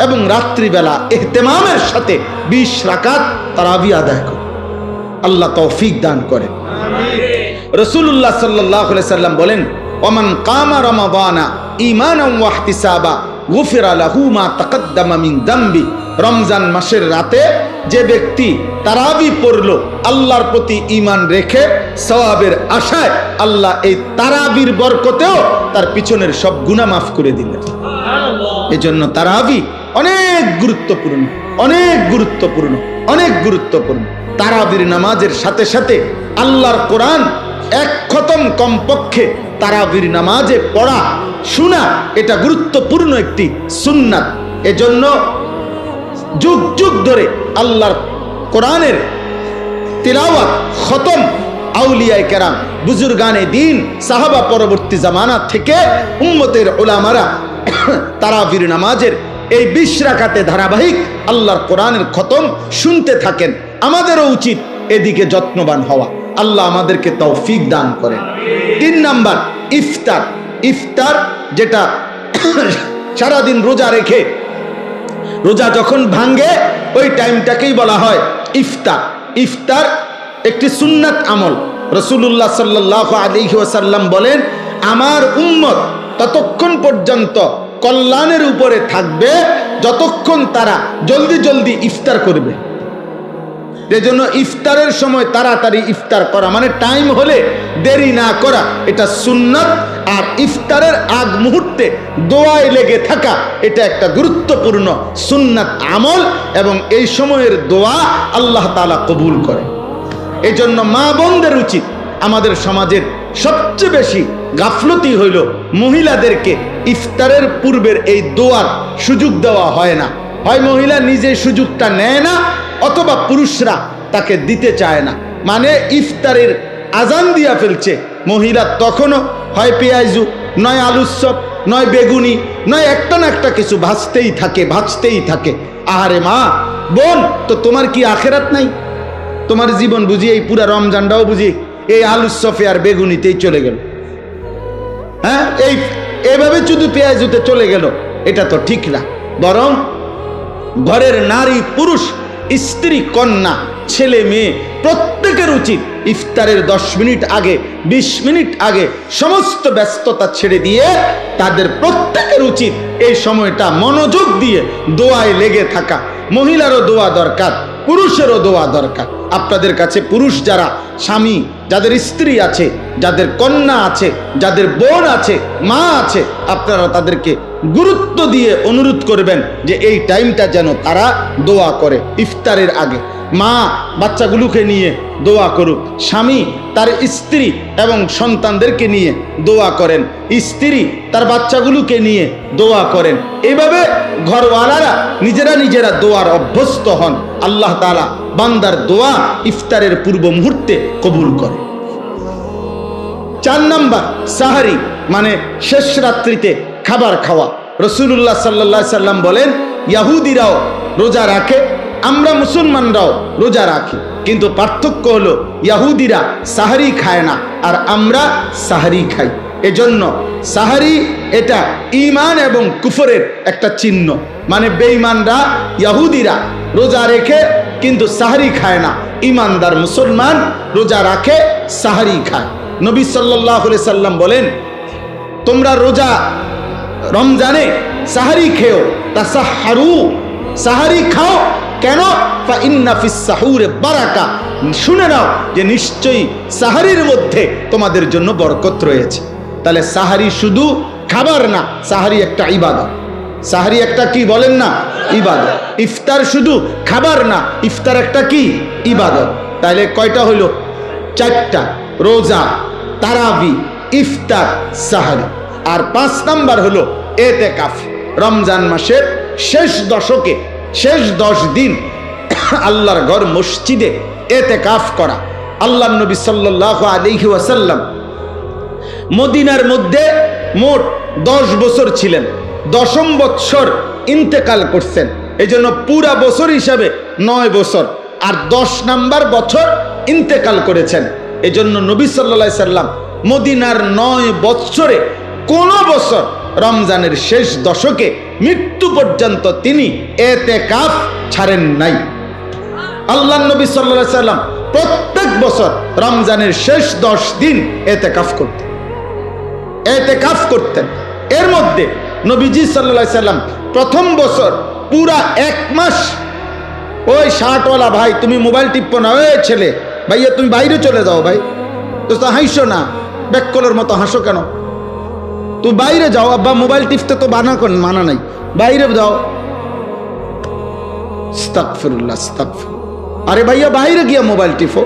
এবং রাত্রিবেলা ইহতেমামের সাথে 20 রাকাত তারাবি আদায় করো। আল্লাহ তৌফিক দান করে। রাসূলুল্লাহ সাল্লাল্লাহু আলাইহি সাল্লাম বলেন, ওমান কামা রমাদানা ঈমানান ওয়া ইহতিসাবা গুফিরা লাহু মা তাকাদ্দামা মিন যামবি। রমজান মাসের রাতে যে ব্যক্তি তারাবি পড়লো আল্লাহর প্রতি ঈমান রেখে সওয়াবের আশায়, আল্লাহ এই তারাবির বরকতেও তার পিছনের সব গুনাহ মাফ করে দিলেন। এজন্য তারাবি অনেক গুরুত্বপূর্ণ, অনেক গুরুত্বপূর্ণ, অনেক গুরুত্বপূর্ণ। তারাবির নামাজের সাথে সাথে আল্লাহর কোরআন 1 খতম কমপক্ষে তারাবির নামাজে পড়া, শোনা, এটা গুরুত্বপূর্ণ একটি সুন্নাত। এজন্য যুগ যুগ ধরে আল্লাহর কোরআনের তিলাওয়াত, খতম আউলিয়ায়ে কেরাম, বুজুর্গানে দ্বীন, সাহাবা পরবর্তী জামানা থেকে উম্মতের উলামারা তারাবির নামাজের এই 20 রাকাতে ধারাবাহিক আল্লাহর কোরআনের খতম শুনতে থাকেন। আমাদেরও উচিত এদিকে যত্নবান হওয়া। আল্লাহ আমাদেরকে তৌফিক দান করেন। 3 নাম্বার, ইফতার। ইফতার যেটা সারাদিন রোজা রেখে রোজা যখন ভাঙ্গে ওই টাইমটাকেই বলা হয় ইফতার। ইফতার একটি সুন্নাত আমল। রাসূলুল্লাহ সাল্লাল্লাহু আলাইহি ওয়াসাল্লাম বলেন, আমার উম্মত ততক্ষণ পর্যন্ত কল্যাণের উপরে থাকবে যতক্ষণ তারা জলদি জলদি ইফতার করবে। এজন্য ইফতারের সময় তাড়াতাড়ি ইফতার করা, মানে টাইম হলে দেরি না করা, এটা সুন্নাত। আর ইফতারের আগ মুহূর্তে দোয়ায় লেগে থাকা, এটা একটা গুরুত্বপূর্ণ সুন্নাত আমল, এবং এই সময়ের দোয়া আল্লাহ তাআলা কবুল করে। এজন্য মা বোনদের উচিত, আমাদের সমাজের সবচেয়ে বেশি গাফলতি হইল মহিলাদেরকে ইফতারের পূর্বের এই দোয়ার সুযোগ দেওয়া হয় না। হয় মহিলা নিজে সুযোগটা নেয় না, অথবা পুরুষরা তাকে দিতে চায় না। মানে ইফতারের আজান দিয়া ফেলছে, মহিলা তখনও হয় পেঁয়াজু, নয় আলুর চপ, নয় বেগুনি, নয় একটা না একটা কিছু ভাজতেই থাকে, ভাজতেই থাকে। আহারে মা বোন, তো তোমার কি আখেরাত নাই? তোমার জীবন বুঝি এই পুরা রমজানটাও বুঝি এই আলুর চপে আর বেগুনিতেই চলে গেল? হ্যাঁ, এইভাবে শুধু পেঁয়াজুতে চলে গেল, এটা তো ঠিক না। বরং ঘরের নারী পুরুষ, স্ত্রী কন্যা, ছেলে মেয়ে প্রত্যেকের উচিত ইফতারের 10 মিনিট আগে, 20 মিনিট আগে সমস্ত ব্যস্ততা ছেড়ে দিয়ে তাদের প্রত্যেকের উচিত এই সময়টা মনোযোগ দিয়ে দোয়ায় লেগে থাকা। মহিলারও দোয়া দরকার, পুরুষেরও দোয়া দরকার। আপনাদের কাছে পুরুষ যারা স্বামী, যাদের স্ত্রী আছে, যাদের কন্যা আছে, যাদের বোন আছে, মা আছে, আপনারা তাদেরকে গুরুত্ব দিয়ে অনুরোধ করবেন যে এই টাইমটা যেন তারা দোয়া করে ইফতারের আগে। মা বাচ্চাগুলোকে নিয়ে দোয়া করুক, স্বামী তার স্ত্রী এবং সন্তানদেরকে নিয়ে দোয়া করেন, স্ত্রী তার বাচ্চাগুলোকে নিয়ে দোয়া করেন। এইভাবে ঘরওয়ালারা নিজেরা নিজেরা দোয়ার অভ্যস্ত হন। আল্লাহ তাআলা বান্দার দোয়া ইফতারের পূর্ব মুহূর্তে কবুল করে। 4 নাম্বার, সাহারি, মানে শেষ রাত্রিতে খাবার খাওয়া। রাসূলুল্লাহ সাল্লাল্লাহু আলাইহি সাল্লাম বলেন, ইহুদিরাও রোজা রাখে, আমরা মুসলমানরাও রোজা রাখি, কিন্তু পার্থক্য হলো ইহুদিরা সাহারি খায় না আর আমরা সাহারি খাই। এজন্য সাহারি এটা ঈমান এবং কুফরের একটা চিহ্ন। মানে বেঈমানরা, ইহুদিরা রোজা রেখে কিন্তু সাহারি খায় না, ঈমানদার মুসলমান রোজা রাখে, সাহারি খায়। নবী সাল্লাল্লাহু আলাইহি সাল্লাম বলেন, তোমরা রোজা রমজানে সাহারি খেও, তাসাহহারু, সাহারি খাও। কেন? ফা ইন্না ফিস সাহুরে বারাকা, শুনে নাও যে নিশ্চয়ই সাহারির মধ্যে তোমাদের জন্য বরকত রয়েছে। তাহলে সাহারি শুধু খাবার না, সাহারি একটা ইবাদত। সাহারি একটা কি বলেন না? ইবাদত। ইফতার শুধু খাবার না, ইফতার একটা কি? ইবাদত। তাহলে কয়টা হইল? 4টা। রোজা, তারাবি, ইফতার, সাহারি। আর 5 নাম্বার হলো এতেকাফ। রমজান মাসের শেষ দশকে, শেষ 10 দিন আল্লাহর ঘর মসজিদে এতেকাফ করা। আল্লাহর নবী সাল্লাল্লাহু আলাইহি ওয়াসাল্লাম মদিনার মধ্যে মোট 10 বছর ছিলেন। 10ম বছর ইন্তেকাল করছেন। এই জন্য পুরা বছর হিসাবে 9 বছর, আর 10 নাম্বার বছর ইন্তেকাল করেছেন। এই জন্য নবী সাল্লাল্লাহু আলাইহি সাল্লাম মদিনার 9 বছরে কোন বছর রমজানের শেষ দশকে মৃত্যু পর্যন্ত তিনি এতেকাফ ছাড়েন নাই। আল্লাহর নবী সাল্লাল্লাহু আলাইহি সাল্লাম প্রত্যেক বছর রমজানের শেষ 10 দিন এতেকাফ করতেন, এতেকাফ করতেন। এর মধ্যে নবীজি সাল্লাল্লাহু আলাইহি সাল্লাম প্রথম বছর পুরা 1 মাস, ওই শার্টওয়ালা ভাই তুমি মোবাইল টিপো না, ওই ছেলে ভাইয়া তুমি বাইরে চলে যাও, ভাই তো হাসো না, ব্যাককলের মতো হাসো কেন? তুই বাইরে যাও, আব্বা মোবাইল টিপতে তো মানা নাই, বাইরে যাও। আস্তাগফিরুল্লাহ, আস্তাগফির। আরে ভাইয়া বাইরে গিয়া মোবাইল টিপো,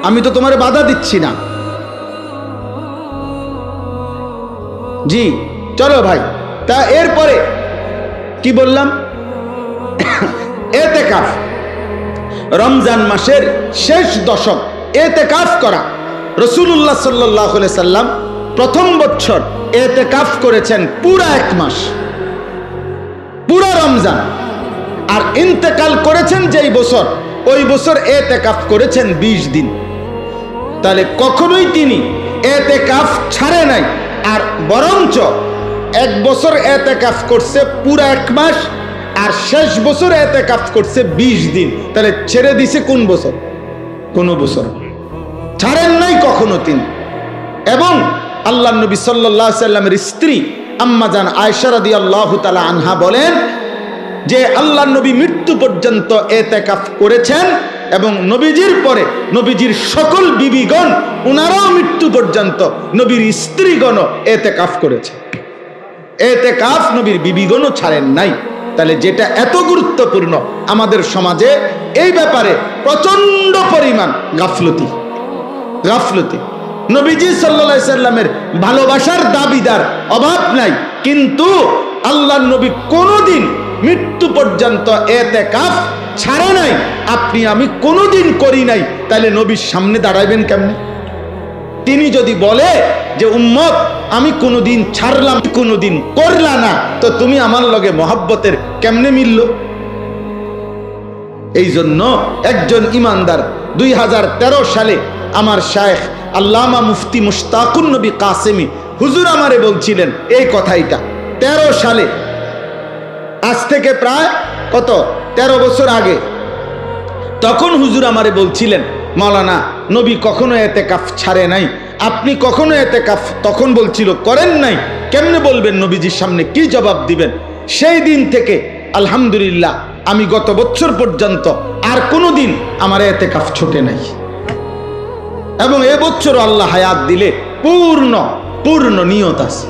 আমি তো তোমারে বাধা দিচ্ছি না। জি চলো ভাই। তা এরপরে কি বললাম? এতেকাফ, রমজান মাসের শেষ দশক এতেকাফ করা। রাসূলুল্লাহ সাল্লাল্লাহু আলাইহি সাল্লাম প্রথম বছর এতেকাফ করেছেন পুরা 1 মাস, পুরা রমজান। আর ইন্তেকাল করেছেন যেই বছর, ওই বছর এতেকাফ করেছেন 20 দিন। তাহলে কখনোই তিনি এতেকাফ ছাড়ে নাই। আর বরঞ্চ 1 বছর এতেকাফ করছে পুরা 1 মাস, আর শেষ বছর এতেকাফ করছে 20 দিন। তাহলে ছেড়ে দিছে কোন বছর? কোন বছর ছাড়েন নাই কখনো তিনি। এবং আল্লাহর নবী সাল্লাল্লাহু আলাইহি সাল্লামের স্ত্রী আম্মা জান আয়েশা রাদিয়াল্লাহু তাআলা আনহা বলেন যে আল্লাহর নবী মৃত্যু পর্যন্ত এতেকাফ করেছেন, এবং নবীজির পরে নবীজির সকল বিবিগণ উনারাও মৃত্যু পর্যন্ত, নবীর স্ত্রীগণ এতেকাফ করেছে। এতেকাফ নবীর বিবিগণও ছাড়েন নাই। তাহলে যেটা এত গুরুত্বপূর্ণ, আমাদের সমাজে এই ব্যাপারে প্রচন্ড পরিমাণ গাফলতি। নবীজি সাল্লাল্লাহু আলাইহি সাল্লামের ভালোবাসার দাবিদার অভাব নাই, কিন্তু আল্লাহর নবী কোনোদিন মৃত্যু পর্যন্ত এতেকাফ ছাড়ে নাই। আপনি আমি কোনোদিন করি নাই, তাহলে নবীর সামনে দাঁড়াইবেন কেমনে? তিনি যদি বলে যে উম্মত আমি কোনোদিন ছাড়লাম, কোনোদিন করলা না, তো তুমি আমার লগে মহব্বতের কেমনে মিলল? এই জন্য একজন ইমানদার 2013 সালে আমার শায়েখ আল্লামা মুফতি মুশতাকুন নবী কাসেমি হুজুর আমারে বলছিলেন এই কথাইটা 13 সালে, আজ থেকে প্রায় কত 13 বছর আগে। তখন হুজুর আমারে বলছিলেন, মাওলানা নবী কখনো এতেকাফ ছাড়ে নাই, আপনি কখনো এতেকাফ তখন বলছিল করেন নাই, কেমনে বলবেন? নবীজির সামনে কি জবাব দিবেন? সেই দিন থেকে আলহামদুলিল্লাহ আমি গত বছর পর্যন্ত আর কোনোদিন আমার এতেকাফ ছুটে নাই, এবং এবছরও আল্লাহ হায়াত দিলে পূর্ণ নিয়ত আছে।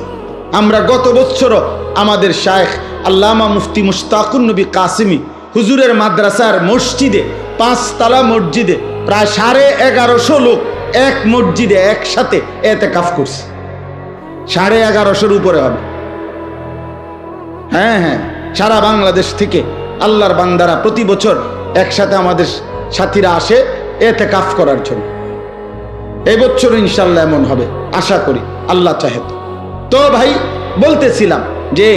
আমরা গত বছরও আমাদের শায়েখ আল্লামা মুফতি মুশতাকুন নবী কাসেমি হুজুরের মাদ্রাসার মসজিদে, 5 তলা মসজিদে প্রায় 1150 লোক এক মসজিদে একসাথে এতেকাফ করছে। 1150-এর উপরে হবে। হ্যাঁ, সারা বাংলাদেশ থেকে আল্লাহর বান্দারা প্রতি বছর একসাথে আমাদের সাথীরা আসে এতেকাফ করার জন্য। এই বছর ইনশাআল্লাহ এমন হবে, আশা করি, আল্লাহ চাহে। তো ভাই বলতেছিলাম যে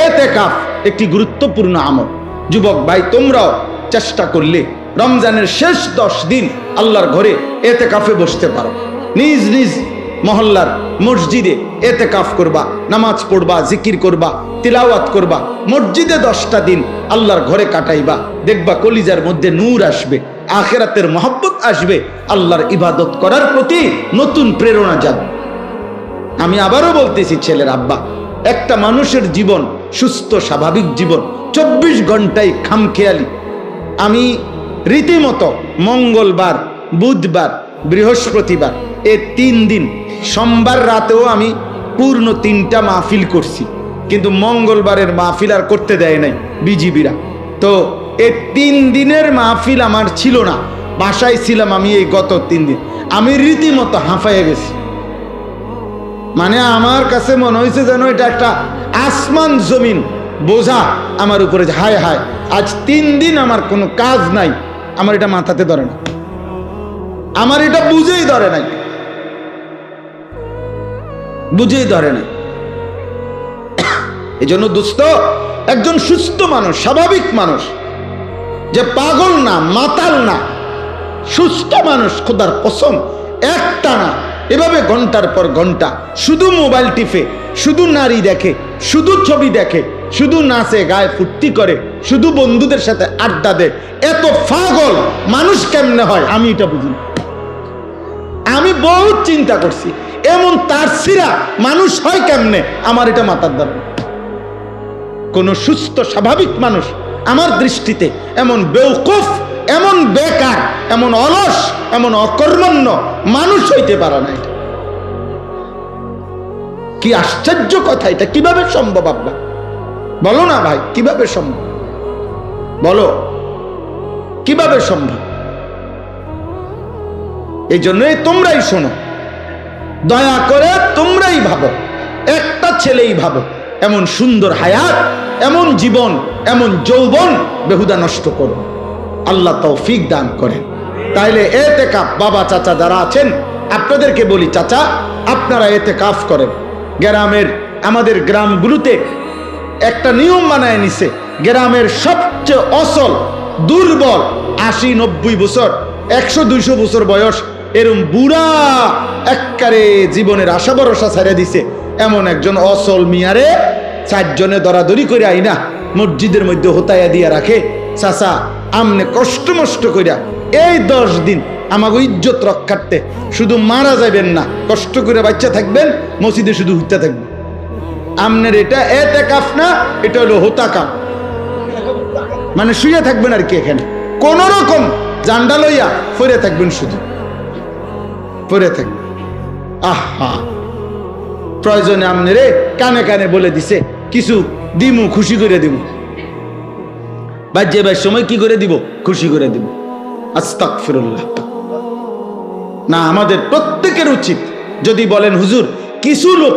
এতেকাফ একটি গুরুত্বপূর্ণ আমল। যুবক ভাই তোমরাও চেষ্টা করলে রমজানের শেষ 10 দিন আল্লাহর ঘরে এতেকাফে বসতে পারো। নিজ নিজ মহল্লার মসজিদে এতেকাফ করবা, নামাজ পড়বা, জিকির করবা, তিলাওয়াত করবা, মসজিদে 10টা দিন আল্লাহর ঘরে কাটাইবা। দেখবা কলিজার মধ্যে নূর আসবে, আখিরাতের মহব্বত আসবে, আল্লাহর ইবাদত করার প্রতি নতুন প্রেরণা যাবে। আমি আবারও বলতেছি ছেলের আব্বা, একটা মানুষের জীবন সুস্থ স্বাভাবিক জীবন 24 ঘন্টায় খামখেয়ালি। আমি রীতিমতো মঙ্গলবার, বুধবার, বৃহস্পতিবার এই 3 দিন, সোমবার রাতেও আমি পূর্ণ 3টা মাহফিল করছি। কিন্তু মঙ্গলবারের মাহফিল আর করতে দেয় নাই বিজিবিরা। তো এই 3 দিনের মাহফিল আমার ছিল না, বাসায় ছিলাম আমি এই গত 3 দিন। আমি রীতিমতো হাঁফাইয়া গেছি। মানে আমার কাছে মনে হয়েছে যেন এটা একটা আসমান জমিন বোঝা আমার উপরে। হায় হায়, আজ 3 দিন আমার কোনো কাজ নাই, আমার এটা মাথাতে ধরে না, আমার এটা বুঝেই ধরে নাই, বুঝেই ধরে নাই। এই জন্য দোস্ত, একজন সুস্থ মানুষ, স্বাভাবিক মানুষ, যে পাগল না, মাতাল না, সুস্থ মানুষ, খোদার কসম একটা না এভাবে ঘন্টার পর ঘন্টা শুধু মোবাইল টিপে, শুধু নারী দেখে, শুধু ছবি দেখে, শুধু নাচে গায়ে ফুর্তি করে, শুধু বন্ধুদের সাথে আড্ডা দেয়, এত পাগল মানুষ কেমনে হয় আমি এটা বুঝি। আমি বহুত চিন্তা করছি, এমন তারসিরা মানুষ হয় কেমনে, আমার এটা মাথার দ্বারা। কোন সুস্থ স্বাভাবিক মানুষ আমার দৃষ্টিতে এমন বেওকুফ, এমন বেকার, এমন অলস, এমন অকর্মণ্য মানুষ হইতে পারে না। এটা কি আশ্চর্য কথা, এটা কিভাবে সম্ভব? আব্বা বলো না ভাই, কিভাবে সম্ভব? বলো কিভাবে সম্ভব? এই জন্যই তোমরাই শোনো, দয়া করে তোমরাই ভাবো, একটা ছেলেই ভাবো, এমন সুন্দর হায়াত, এমন জীবন, এমন যৌবন বেহুদা নষ্ট করো। আল্লাহ তৌফিক দান করেন। তাইলে এতেকাফ, বাবা চাচা যারা আছেন আপনাদেরকে বলি, চাচা আপনারা এতেকাফ করেন। গ্রামের, আমাদের গ্রামগুলোতে একটা নিয়ম বানায় নিছে, গ্রামের সবচেয়ে অসল, দুর্বল, 80-90 বছর, 100-200 বছর বয়স, এরম বুড়া একবারে জীবনের আশা ভরসা ছেড়ে দিছে এমন একজন অসল মিয়ারে 4 জনে দরাদরি করে আইনা মসজিদের মধ্যে হোতাইয়া দিয়া রাখে, চাচা আমনে কষ্ট মষ্ট কইরা এই 10 দিন আমাকে ইজ্জত রক্ষার্থে শুধু মারা যাবেন না, কষ্ট করে বাচ্চা থাকবেন, মসজিদে শুধু হইতে থাকবেন। আমনের এটা এতেকাফ না, এটা হলো হোতাকাফ, মানে শুয়ে থাকবেন আর কি, এখানে কোন রকম জান্ডা লইয়া পড়ে থাকবেন, শুধু পড়ে থাকবেন। আহা, প্রয়োজনে আমনেরে কানে কানে বলে দিছে কিছু দিমু, খুশি করে দিব, বাজ্যে সময় কি করে দিব, খুশি করে দিব। আস্তাগফিরুল্লাহ। না, আমাদের প্রত্যেকের উচিত, যদি বলেন হুজুর কিছু লোক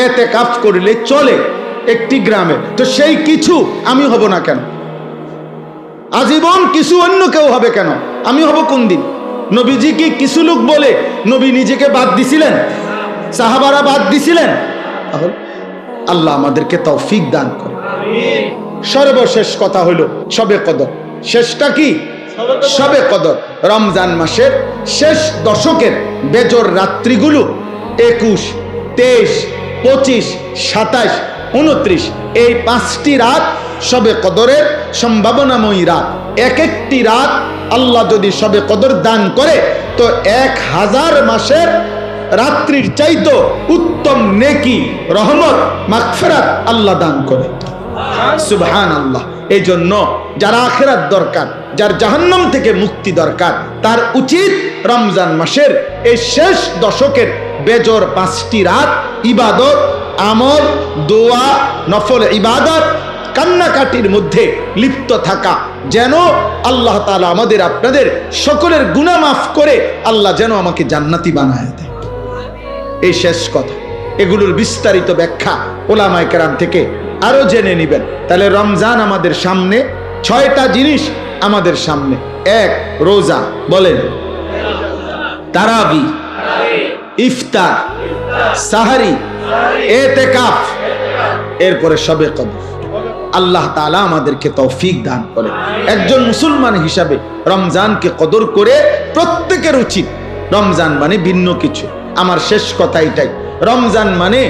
এতেকাফ করলে চলে একটি গ্রামে, তো সেই কিছু আমি হব না কেন? আজীবন কিছু অন্য কেউ হবে কেন? আমি হব কোন দিন? নবীজি কি কিছু লোক বলে নবী নিজেকে বাদ দিছিলেন? সাহাবারা বাদ দিছিলেন? তাহলে আল্লাহ আমাদেরকে তৌফিক দান করে। সর্বশেষ কথা হলো শবে কদর। শেষটা কি? শবে কদর। রমজান মাসের শেষ দশকের বেজর রাত্রিগুলো 21, 23, 25, 27, 29 এই 5টি রাত শবে কদরের সম্ভাবনাময়ী রাত। এক একটি রাত আল্লাহ যদি শবে কদর দান করে তো 1000 মাসের রাত্রির চাইতো উত্তম নেকি, রহমত, মাগফিরাত আল্লাহ দান করে। সুবহানাল্লাহ। এই জন্য যার আখিরাত দরকার, যার জাহান্নাম থেকে মুক্তি দরকার, তার উচিত রমজান মাসের এই শেষ দশকের বেজর 5টি রাত ইবাদত, আমল, দোয়া, নফল ইবাদত, কান্নাকাটির মধ্যে লিপ্ত থাকা, যেন আল্লাহ তাআলা আমাদের আপনাদের সকলের গুনাহ মাফ করে আল্লাহ যেন আমাকে জান্নাতি বানায় দেয়। এই শেষ কথা, এগুলোর বিস্তারিত ব্যাখ্যা ওলামায়ে কেরাম থেকে আরো জেনে নেবেন। তাহলে রমজান আমাদের সামনে, 6টা জিনিস আমাদের সামনে। 1 রোজা, বলেন তারাবি, ইফতার, সাহারি, এতেকাফ, এরপরে শবে কদর। আল্লাহ তাআলা আমাদেরকে তৌফিক দান করে। একজন মুসলমান হিসাবে রমজানকে কদর করে প্রত্যেকের উচিত। রমজান মানে ভিন্ন কিছু। আমার শেষ কথা এটাই, রমজান মানে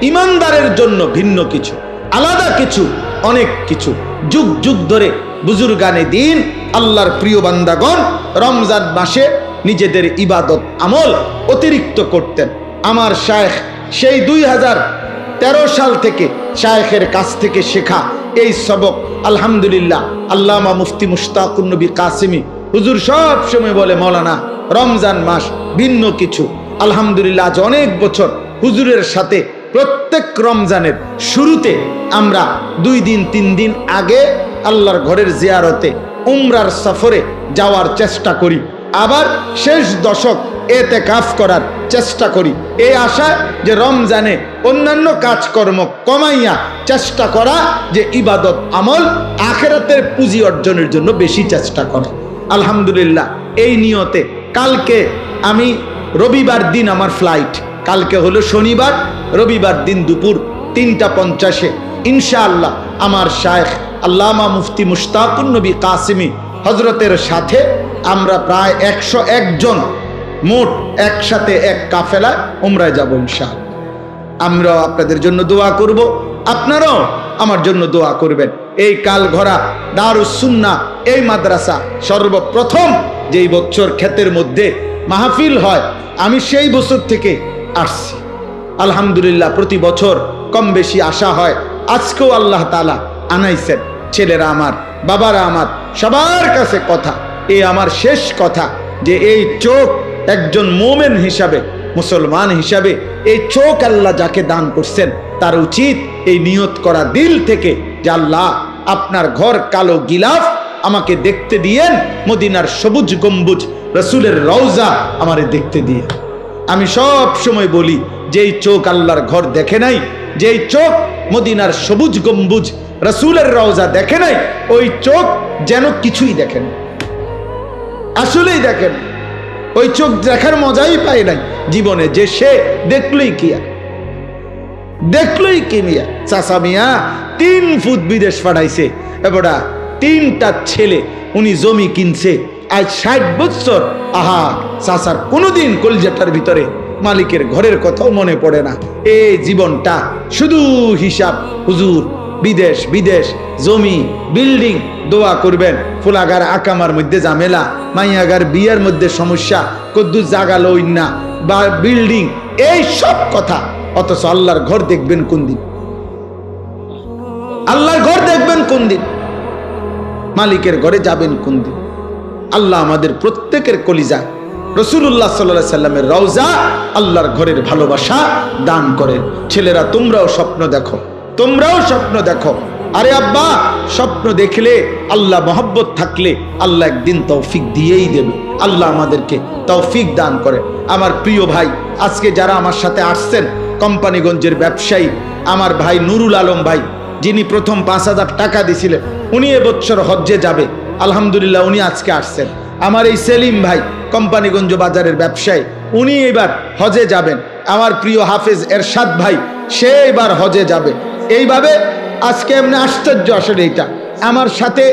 ইমানদারের জন্য ভিন্ন কিছু, আলাদা কিছু, অনেক কিছু। যুগ যুগ ধরে বুজুর্গানে দিন, আল্লাহর প্রিয় বান্দাগণ রমজান মাসে নিজেদের ইবাদত আমল অতিরিক্ত করতেন। আমার শায়েখ সেই 2013 সাল থেকে শায়েখের কাছ থেকে শেখা এই সবক, আলহামদুলিল্লাহ, আল্লামা মুফতি মুশতাকুন নবী কাসেমি হুজুর সব সময় বলে, মৌলানা রমজান মাস ভিন্ন কিছু। আলহামদুলিল্লাহ, আজ অনেক বছর হুজুরের সাথে প্রত্যেক রমজানের শুরুতে আমরা 2 দিন 3 দিন আগে আল্লাহর ঘরের জিয়ারতে উমরার সফরে যাওয়ার চেষ্টা করি, আবার শেষ দশক এতেকাফ করার চেষ্টা করি, এই আশায় যে রমজানে অন্যান্য কাজকর্ম কমাইয়া চেষ্টা করা, যে ইবাদত আমল আখিরাতের পুঁজি অর্জনের জন্য বেশি চেষ্টা করা। আলহামদুলিল্লাহ, এই নিয়তে কালকে আমি রবিবার দিন আমার ফ্লাইট, কালকে হলো শনিবার, রবিবার দিন দুপুর 3:50 ইনশাআল্লাহ আমার শায়েখ আল্লামা মুফতি মুশতাকুন নবী কাসিমি হজরতের সাথে আমরা প্রায় 101 জন মোট একসাথে এক কাফেলায় উমরায় যাব ইনশাআল্লাহ। আমরাও আপনাদের জন্য দোয়া করব, আপনারাও আমার জন্য দোয়া করবেন। এই কালঘরা দারুস সুন্নাহ এই মাদ্রাসা সর্বপ্রথম যেই বছর ক্ষেতের মধ্যে মাহফিল হয়, আমি সেই বছর থেকে আসছি। আলহামদুলিল্লাহ, প্রতি বছর কম বেশি আসা হয়। আজকেও আল্লাহ তাআলা আনাইছেন। ছেলেরা আমার, বাবারা আমার, সবার কাছে কথা, এই আমার শেষ কথা, যে এই চোখ একজন মোমেন হিসাবে, মুসলমান হিসাবে এই চোখ আল্লাহ যাকে দান করছেন তার উচিত এই নিয়ত করা দিল থেকে যে আল্লাহ আপনার ঘর কালো গিলাফ আমাকে দেখতে দিয়েন, মদিনার সবুজ গম্বুজ রসুলের রওজা আমারে দেখতে দিয়ে। আমি সব সময় বলি, যেই চোখ আল্লাহর ঘর দেখে নাই, যেই চোখ মদিনার সবুজ গম্বুজ রসুলের রওজা দেখে নাই, ওই চোখ যেন কিছুই দেখেন, আসলেই দেখেন, ওই চোখ দেখার মজাই পায় নাই জীবনে। যে সে দেখলই কি আর, দেখলই কি মিয়া, চাচা মিয়া 3 ফুট বিদেশ পাঠাইছে, এবারে 3টা ছেলে, উনি জমি কিনছে আজ 60 বছর। আহা, চাচার কোনোদিন কলজাটার ভিতরে মালিকের ঘরের কথাও মনে পড়ে না। এই জীবনটা শুধু হিসাব, হুজুর বিদেশ বিদেশ, জমি বিল্ডিং, দোয়া করবেন। ফুলাগার আকামার মধ্যে ঝামেলা, মাইয়াগার বিয়ের মধ্যে সমস্যা, কদ্দু জাগা লইন না বা বিল্ডিং, এই সব কথা। অথচ আল্লাহর ঘর দেখবেন কোন দিন? আল্লাহর ঘর দেখবেন কোন দিন? মালিকের ঘরে যাবেন কোন দিন? আল্লাহ আমাদের প্রত্যেকের কলিজা রাসূলুল্লাহ সাল্লাল্লাহু আলাইহি সাল্লামের রওজা, আল্লাহর ঘরের ভালোবাসা দান করেন। ছেলেরা, তোমরাও স্বপ্ন দেখো, তোমরাও স্বপ্ন দেখো। আরে আব্বা, স্বপ্ন দেখলে, আল্লাহ মহব্বত থাকলে আল্লাহ একদিন তৌফিক দিয়েই দেবে। আল্লাহ আমাদেরকে তৌফিক দান করে। আমার প্রিয় ভাই, আজকে যারা আমার সাথে আসছেন, কোম্পানিগঞ্জের ব্যবসায়ী আমার ভাই নুরুল আলম ভাই, যিনি প্রথম 5,000 টাকা দিয়েছিলেন, উনি এবছর হজ্জে যাবে। আলহামদুলিল্লাহ, উনি আজকে আসছেন। আমার এই সেলিম ভাই, কোম্পানিগঞ্জ বাজারের ব্যবসায়ী, উনি এবার হজে যাবেন। আমার প্রিয় হাফেজ এরশাদ ভাই, সে এবার হজে যাবে। এইভাবে আজকে এমনি আশ্চর্য আসলে এইটা, আমার সাথে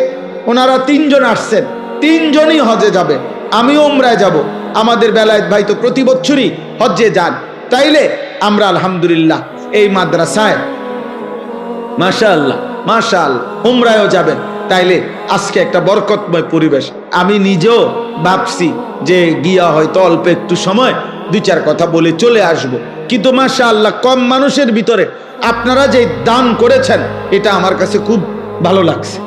ওনারা 3 জন আসছেন, 3 জনই হজে যাবে। আমিও উমরায় যাব। আমাদের বেলায়েত ভাই তো প্রতি বছরই হজ্জে যান। তাইলে আমরা আলহামদুলিল্লাহ এই মাদ্রাসায় মাশাআল্লাহ মাশাআল্লাহ উমরায়ও যাবেন। তাইলে আজকে একটা বরকতময় পরিবেশ। আমি নিজেও ভাবছি যে গিয়া হয়তো অল্প একটু সময় 2-4 কথা বলে চলে আসব, কিন্তু মাশাআল্লাহ কম মানুষের ভিতরে আপনারা যে দান করেছেন, এটা আমার কাছে খুব ভালো লাগছে,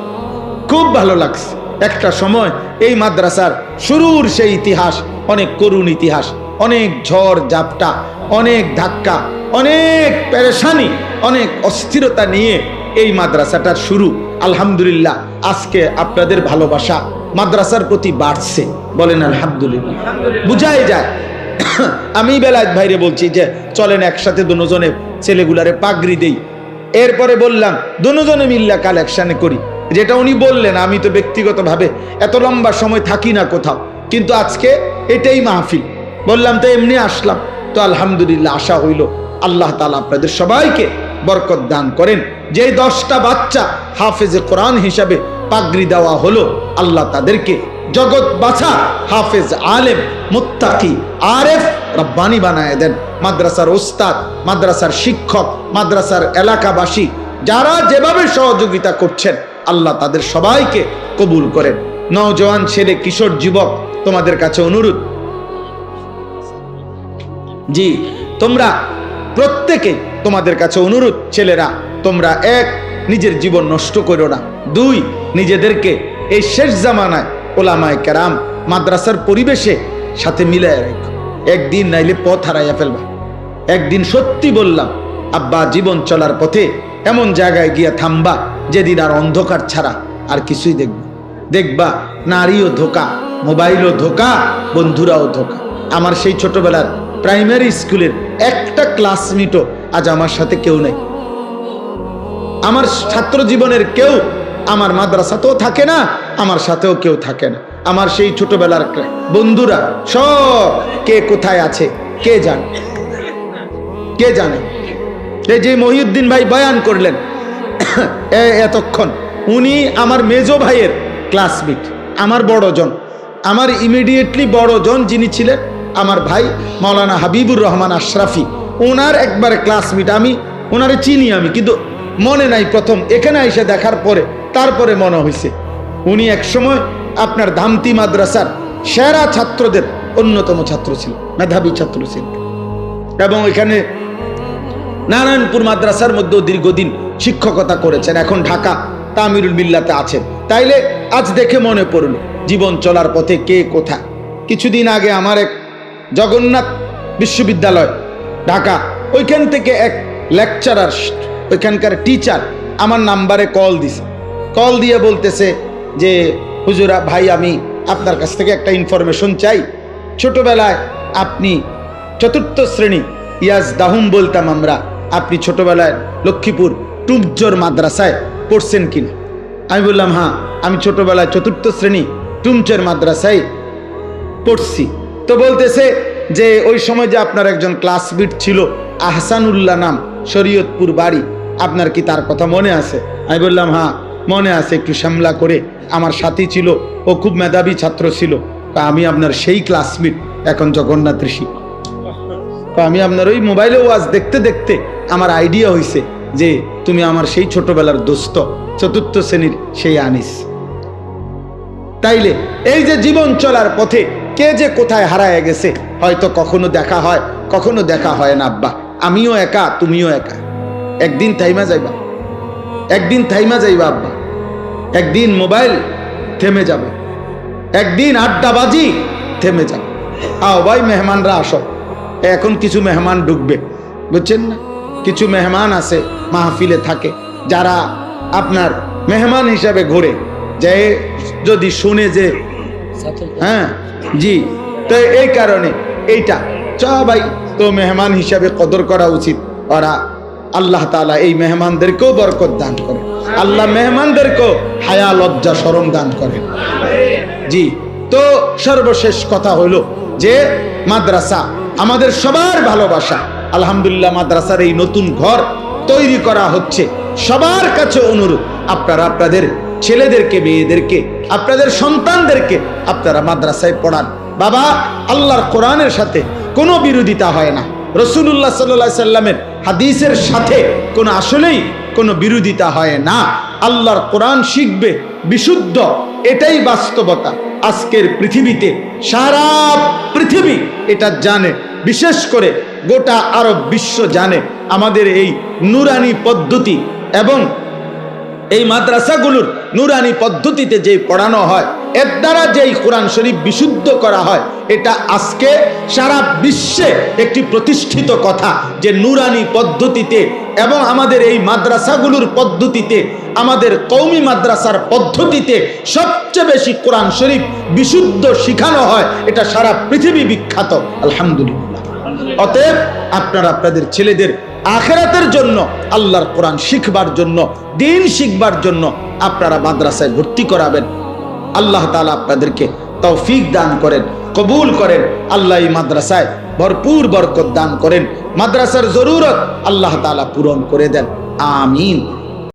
খুব ভালো লাগছে। একটা সময় এই মাদ্রাসার শুরুর সেই ইতিহাস, অনেক করুণ ইতিহাস, অনেক ঝড় ঝাপটা, অনেক ধাক্কা, অনেক পেরেশানি, অনেক অস্থিরতা নিয়ে এই মাদ্রাসাটার শুরু। আলহামদুলিল্লাহ, আজকে আপনাদের ভালোবাসা মাদ্রাসার প্রতি বাড়ছে, বলেন আলহামদুলিল্লাহ। বুঝাই যায়। আমি বেলায়েত ভাইরে বলছি যে চলেন একসাথে দুজনে ছেলেগুলারে পাগড়ি দেই। এরপরে বললাম দুজনে মিল্লা কালেকশনে করি, যেটা উনি বললেন। আমি তো ব্যক্তিগতভাবে এত লম্বা সময় থাকি না কোথাও, কিন্তু আজকে এটাই মাহফিল, বললাম তো এমনি আসলাম। তো আলহামদুলিল্লাহ, আশা হইল আল্লাহ তাআলা আপনাদের সবাইকে বরকত দান করেন। যে 10টা বাচ্চা হাফেজে কোরআন হিসাবে পাগড়ি দেওয়া হলো, আল্লাহ তাদেরকে জগৎ বাছা হাফেজ, আলেম, মুত্তাকি, আরেফ, রব্বানি বানায় দেন। মাদ্রাসার ওস্তাদ, মাদ্রাসার শিক্ষক, মাদ্রাসার এলাকাবাসী যারা যেভাবে সহযোগিতা করছেন, আল্লাহ তাদের সবাইকে কবুল করেন। নওজোয়ান ছেলে, কিশোর যুবক, তোমাদের কাছে অনুরোধ, জি তোমরা প্রত্যেকে, তোমাদের কাছে অনুরোধ, ছেলেরা তোমরা 1 নিজের জীবন নষ্ট করো না, 2 নিজেদেরকে এই শেষ জামানায় ওলামায়ে কেরাম মাদ্রাসার পরিবেশে সাথে মিলায় রাখো। একদিন নাইলে পথ হারাইয়া ফেলবা। একদিন সত্যি বললাম, আব্বা জীবন চলার পথে এমন জায়গায় গিয়া থামবা যেদিন আর অন্ধকার ছাড়া আর কিছুই দেখবা নারীও ধোকা, মোবাইলও ধোকা, বন্ধুরাও ধোকা। আমার সেই ছোটবেলার প্রাইমারি স্কুলের একটা ক্লাসমেটও আজ আমার সাথে কেউ নেই। আমার ছাত্র জীবনের কেউ আমার মাদ্রাসাতেও থাকে না, আমার সাথেও কেউ থাকে না। আমার সেই ছোটবেলার বন্ধুরা সব কে কোথায় আছে কে জানে, কে জানে। এই যে মহিউদ্দিন ভাই বয়ান করলেন এতক্ষণ, উনি আমার মেজো ভাইয়ের ক্লাসমেট, আমার বড়জন, আমার ইমিডিয়েটলি বড়জন যিনি ছিলেন আমার ভাই মাওলানা হাবিবুর রহমান আশরাফি, ওনার একবারে ক্লাসমেট। আমি ওনারে চিনি আমি, কিন্তু মনে নাই প্রথম এখানে এসে দেখার পরে তারপরে মনে হয়েছে উনি একসময় আপনার ধামতি মাদ্রাসার সেরা ছাত্রদের অন্যতম ছাত্র ছিল, মেধাবী ছাত্র ছিল, এবং এখানে নারায়ণপুর মাদ্রাসার মধ্যেও দীর্ঘদিন শিক্ষকতা করেছেন। এখন ঢাকা তামিরুল মিল্লাতে আছেন। তাইলে আজ দেখে মনে পড়ল জীবন চলার পথে কে কোথা। কিছুদিন আগে আমার এক জগন্নাথ বিশ্ববিদ্যালয় ঢাকা, ওইখান থেকে এক লেকচারার, ওইখানকার টিচার আমার নাম্বারে কল দিছে। কল দিয়ে বলতেছে যে হুজুরা ভাই, আমি আপনার কাছ থেকে একটা ইনফরমেশন চাই। ছোটবেলায় আপনি চতুর্থ শ্রেণী, ইয়াজ দাহুম বলতাম আমরা, আপনি ছোটবেলায় লক্ষ্মীপুর টুমচর মাদ্রাসায় পড়ছেন কিনা? আমি বললাম হ্যাঁ, আমি ছোটবেলায় চতুর্থ শ্রেণী টুমচর মাদ্রাসায় পড়ছি। তো বলতেছে যে ওই সময় যে আপনার একজন ক্লাসমেট ছিল আহসানুল্লাহ নাম, শরীয়তপুর বাড়ি, আপনার কি তার কথা মনে আছে? আমি বললাম হ্যাঁ মনে আছে, একটু শ্যামলা করে আমার সাথী ছিল, ও খুব মেধাবী ছাত্র ছিল। আমি আপনার সেই ক্লাসমেট, এখন জগন্নাথ ঋষি। তো আমি আপনার ওই মোবাইলে ওয়াজ দেখতে দেখতে আমার আইডিয়া হয়েছে যে তুমি আমার সেই ছোটবেলার দোস্ত, চতুর্থ শ্রেণীর সেই আনিস। তাইলে এই যে জীবন চলার পথে কে যে কোথায় হারায় গেছে, হয়তো কখনো দেখা হয়, কখনো দেখা হয় না। আব্বা আমিও একা, তুমিও একা। একদিন থাইমা যাইবা, একদিন থাইমা যাইবা আব্বা, একদিন মোবাইল থেমে যাবে, একদিন আড্ডাবাজি থেমে যাবে। আও ভাই মেহমানরা আসো, এখন কিছু মেহমান ঢুকবে, বুঝছেন না? কিছু মেহমান আছে মাহফিলে থাকে, যারা আপনার মেহমান হিসাবে ঘুরে, যে যদি শুনে যে হ্যাঁ জি, তো এই কারণে এইটা ভাই, তো মেহমান হিসাবে কদর করা উচিত। ওরা আল্লাহ তাআলা এই মেহমানদেরকেও বরকত দান করে, আল্লাহ মেহমানদেরকেও হায়া লজ্জা শরম দান করে। জি, তো সর্বশেষ কথা হলো যে মাদ্রাসা আমাদের সবার ভালোবাসা। আলহামদুলিল্লাহ মাদ্রাসার এই নতুন ঘর তৈরি করা হচ্ছে। সবার কাছে অনুরোধ, আপনারা আপনাদের ছেলেদেরকে, মেয়েদেরকে, আপনাদের সন্তানদেরকে আপনারা মাদ্রাসায় পড়ান। বাবা, আল্লাহর কোরআনের সাথে কোনো বিরোধিতা হয় না, রাসূলুল্লাহ সাল্লাল্লাহু আলাইহি সাল্লামের হাদিসের সাথে কোনো আসলেই কোনো বিরোধিতা হয় না। আল্লাহর কোরআন শিখবে বিশুদ্ধ, এটাই বাস্তবতা। আজকের পৃথিবীতে সারা পৃথিবী এটা জানে, বিশেষ করে গোটা আরব বিশ্ব জানে আমাদের এই নুরানি পদ্ধতি এবং এই মাদ্রাসাগুলোর নুরানি পদ্ধতিতে যে পড়ানো হয়, এর দ্বারা যেই কোরআন শরীফ বিশুদ্ধ করা হয়, এটা আজকে সারা বিশ্বে একটি প্রতিষ্ঠিত কথা যে নুরানি পদ্ধতিতে এবং আমাদের এই মাদ্রাসাগুলোর পদ্ধতিতে, আমাদের কওমি মাদ্রাসার পদ্ধতিতে সবচেয়ে বেশি কোরআন শরীফ বিশুদ্ধ শিখানো হয়। এটা সারা পৃথিবী বিখ্যাত, আলহামদুলিল্লাহ। অতএব আপনারা আপনাদের ছেলেদের আখিরাতের জন্য, আল্লাহর কোরআন শিখবার জন্য, দ্বীন শিখবার জন্য আপনারা মাদ্রাসায় ভর্তি করাবেন। আল্লাহ তাআলা আপনাদেরকে তৌফিক দান করেন, কবুল করেন। আল্লাহ এই মাদ্রাসায় ভরপুর বরকত দান করেন, মাদ্রাসার জরুরত আল্লাহ তাআলা পূরণ করে দেন। আমিন।